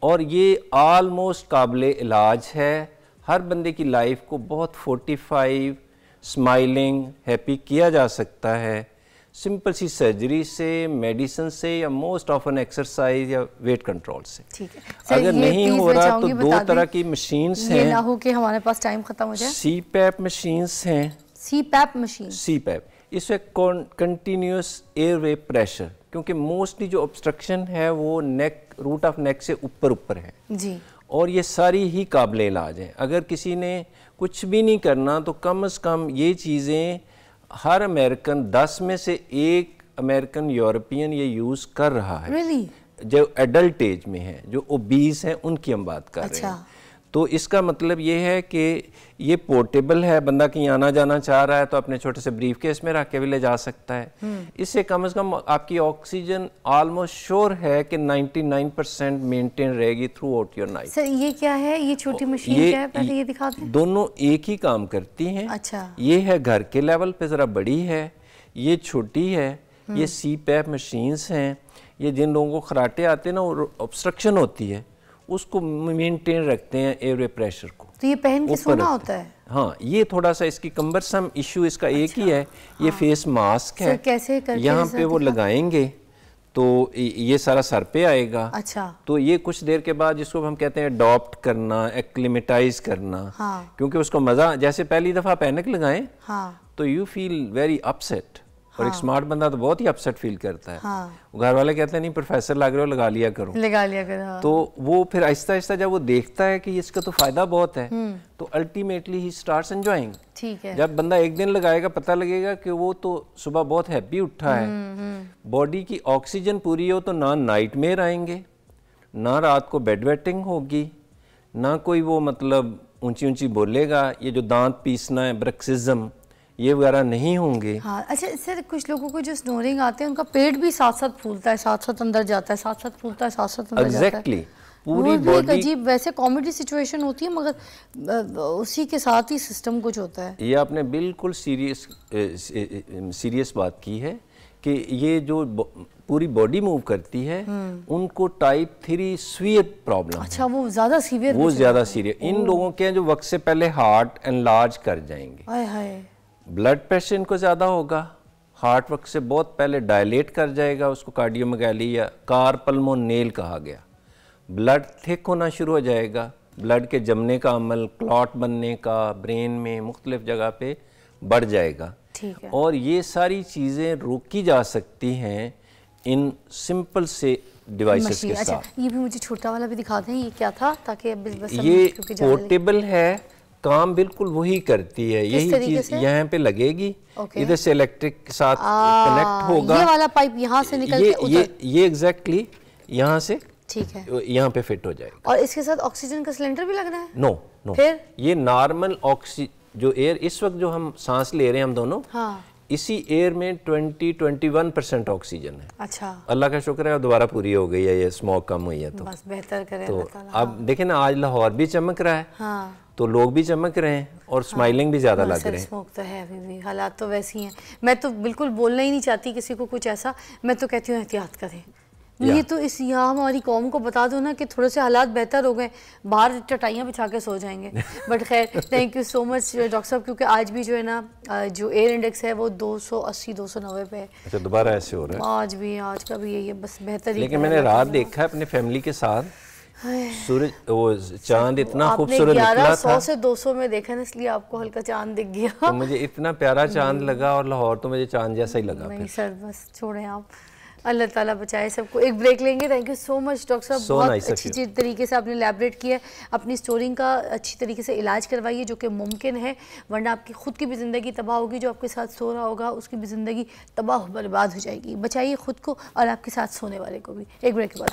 और ये आलमोस्ट काबिल इलाज है। हर बंदे की लाइफ को बहुत 45 स्माइलिंग, हैप्पी किया जा सकता है सिंपल सी सर्जरी से, मेडिसिन से या मोस्ट ऑफन एक्सरसाइज या वेट कंट्रोल से। ठीक है। अगर नहीं हो रहा तो 2 तरह की मशीन्स हैं। ये ना हो कि हमारे पास टाइम खत्म हो जाए। CPAP मशीन्स हैं। CPAP machine? CPAP इसमें कंटिन्यूस एयरवे प्रेशर, क्योंकि मोस्टली जो ऑब्स्ट्रक्शन है वो नेक, रूट ऑफ नेक से ऊपर है जी, और ये सारी ही काबिल इलाज हैं। अगर किसी ने कुछ भी नहीं करना तो कम से कम ये चीज़ें हर अमेरिकन 10 में से 1 अमेरिकन यूरोपियन ये यूज़ कर रहा है। really? जो एडल्ट एज में है, जो ओबीस हैं उनकी हम बात कर रहे हैं। तो इसका मतलब ये है कि ये पोर्टेबल है, बंदा कहीं आना जाना चाह रहा है तो अपने छोटे से ब्रीफ केस में रख के भी ले जा सकता है। इससे कम से कम आपकी ऑक्सीजन ऑलमोस्ट श्योर है कि 99% मेंटेन रहेगी through out your night. Sir ये क्या है, ये छोटी मशीन क्या है, पहले ये दिखा दें। दोनों एक ही काम करती हैं। अच्छा। ये है घर के लेवल पे ज़रा बड़ी है, ये छोटी है। ये CPAP मशीन्स हैं। ये जिन लोगों को खराटे आते हैं ना, ऑब्स्ट्रक्शन होती है, उसको मेंटेन रखते हैं एयरवे प्रेशर को। तो ये पहन के सोना होता है? हाँ, ये थोड़ा सा इसकी कम्बरसम इशू इसका एक ही है। ये फेस मास्क है, कैसे करके यहाँ पे वो लगाएंगे तो ये सारा सर पे आएगा। अच्छा। तो ये कुछ देर के बाद जिसको हम कहते हैं अडॉप्ट करना, एक्लिमेटाइज करना। हाँ। क्योंकि उसको मज़ा, जैसे पहली दफ़ा पैनिक लगाएं हाँ। तो यू फील वेरी अपसेट। और एक स्मार्ट बंदा तो बहुत ही अपसेट फील करता है। हाँ। घर वाले कहते हैं नहीं प्रोफेसर लग रहे हो, लगा लिया करो। हाँ। तो वो फिर आहिस्ता आहिस्ता जब वो देखता है कि इसका तो फायदा बहुत है तो अल्टीमेटली ही स्टार्ट्स एंजॉयिंग। ठीक है। जब बंदा एक दिन लगाएगा पता लगेगा कि वो तो सुबह बहुत हैप्पी उठा है। बॉडी की ऑक्सीजन पूरी हो तो ना नाइटमेयर आएंगे, ना रात को बेड वेटिंग होगी, ना कोई वो मतलब ऊंची ऊंची बोलेगा। ये जो दांत पीसना है, ब्रक्सिज्म, ये वगैरह नहीं होंगे। हाँ। अच्छा सर, कुछ लोगों को जो स्नोरिंग आते हैं उनका पेट भी साथ साथ फूलता है, साथ साथ अंदर जाता है, साथ साथ फूलता है, साथ साथ अंदर जाता है। एग्जैक्टली। पूरी बॉडी अजीब, वैसे कॉमेडी सिचुएशन होती है मगर उसी के साथ ही सिस्टम कुछ होता है। ये आपने बिल्कुल सीरियस बात की है कि ये जो पूरी बॉडी मूव करती है उनको टाइप 3 सीवियर प्रॉब्लम। अच्छा, वो ज़्यादा सीवियर? वो ज़्यादा सीरियस इन लोगों के हैं जो वक्त से पहले हार्ट एनलार्ज कर जाएंगे। हाय हाय। ब्लड प्रेशर इनको ज़्यादा होगा, हार्ट वक्त से बहुत पहले डायलेट कर जाएगा, उसको कार्डियोमेगाली या कार्पल्मोनेल कहा गया। ब्लड थिक होना शुरू हो जाएगा, ब्लड के जमने का अमल, क्लॉट बनने का ब्रेन में मुख्तलिफ जगह पे बढ़ जाएगा। ठीक है। और ये सारी चीज़ें रोकी जा सकती हैं इन सिंपल से डिवाइसेस के अच्छा, साथ। ये भी मुझे छोटा वाला भी दिखा दें, ये क्या था, ताकि बस ये पोर्टेबल है, काम बिल्कुल वही करती है। यही चीज यहाँ पे लगेगी, इधर से इलेक्ट्रिक के साथ कनेक्ट होगा। ये वाला पाइप यहाँ से निकल के उधर? ये एग्जैक्टली यहाँ से, ठीक है, यहाँ पे फिट हो जाएगा। और इसके साथ ऑक्सीजन का सिलेंडर भी लगना है? नो। फिर ये नॉर्मल जो एयर इस वक्त जो हम सांस ले रहे हैं हम दोनों, हाँ, इसी एयर में 20-21% ऑक्सीजन है। अच्छा, अल्लाह का शुक्र है दोबारा पूरी हो गई है, ये स्मोक कम हुई है तो बस बेहतर करे तो अल्लाह ताला। अब देखें ना, आज लाहौर भी चमक रहा है, हाँ, तो लोग भी चमक रहे हैं और स्माइलिंग भी ज़्यादा लग रहे हैं। स्मोक तो है अभी भी, हालात तो वैसे ही हैं। मैं तो बिल्कुल बोलना ही नहीं चाहती किसी को कुछ ऐसा, मैं तो कहती हूँ एहतियात करें। ये तो इस यहाँ हमारी कौम को बता दो ना कि थोड़े से हालात बेहतर हो गए, बाहर चटाइयाँ बिछा के सो जाएंगे। बट खैर, thank you so much doctor साहब, क्योंकि आज भी जो है ना जो एयर इंडेक्स है वो 280-290 पे है। अच्छा, दोबारा ऐसे हो रहा है? आज का भी यही है, बस बेहतर ही। लेकिन मैंने रात देखा है अपने फैमिली के साथ, सूरज, वो चांद इतना खूबसूरत निकला था। 100 से 200 में देखा ना, इसलिए आपको हल्का चांद दिख गया। तो मुझे इतना प्यारा चांद लगा, और लाहौर तो मुझे चांद जैसा ही लगा। नहीं सर, बस छोड़ें आप, अल्लाह ताला बचाए सबको। एक ब्रेक लेंगे। Thank you so much doctor साहब, बहुत अच्छी तरीके से आपने एलैबोरेट किया है, अपनी स्टोरिंग का अच्छी तरीके से इलाज करवाइए जो कि मुमकिन है, वरना आपकी खुद की भी ज़िंदगी तबाह होगी, जो आपके साथ सो रहा होगा उसकी भी ज़िंदगी तबाह बर्बाद हो जाएगी। बचाइए खुद को और आपके साथ सोने वाले को भी। एक ब्रेक के बाद।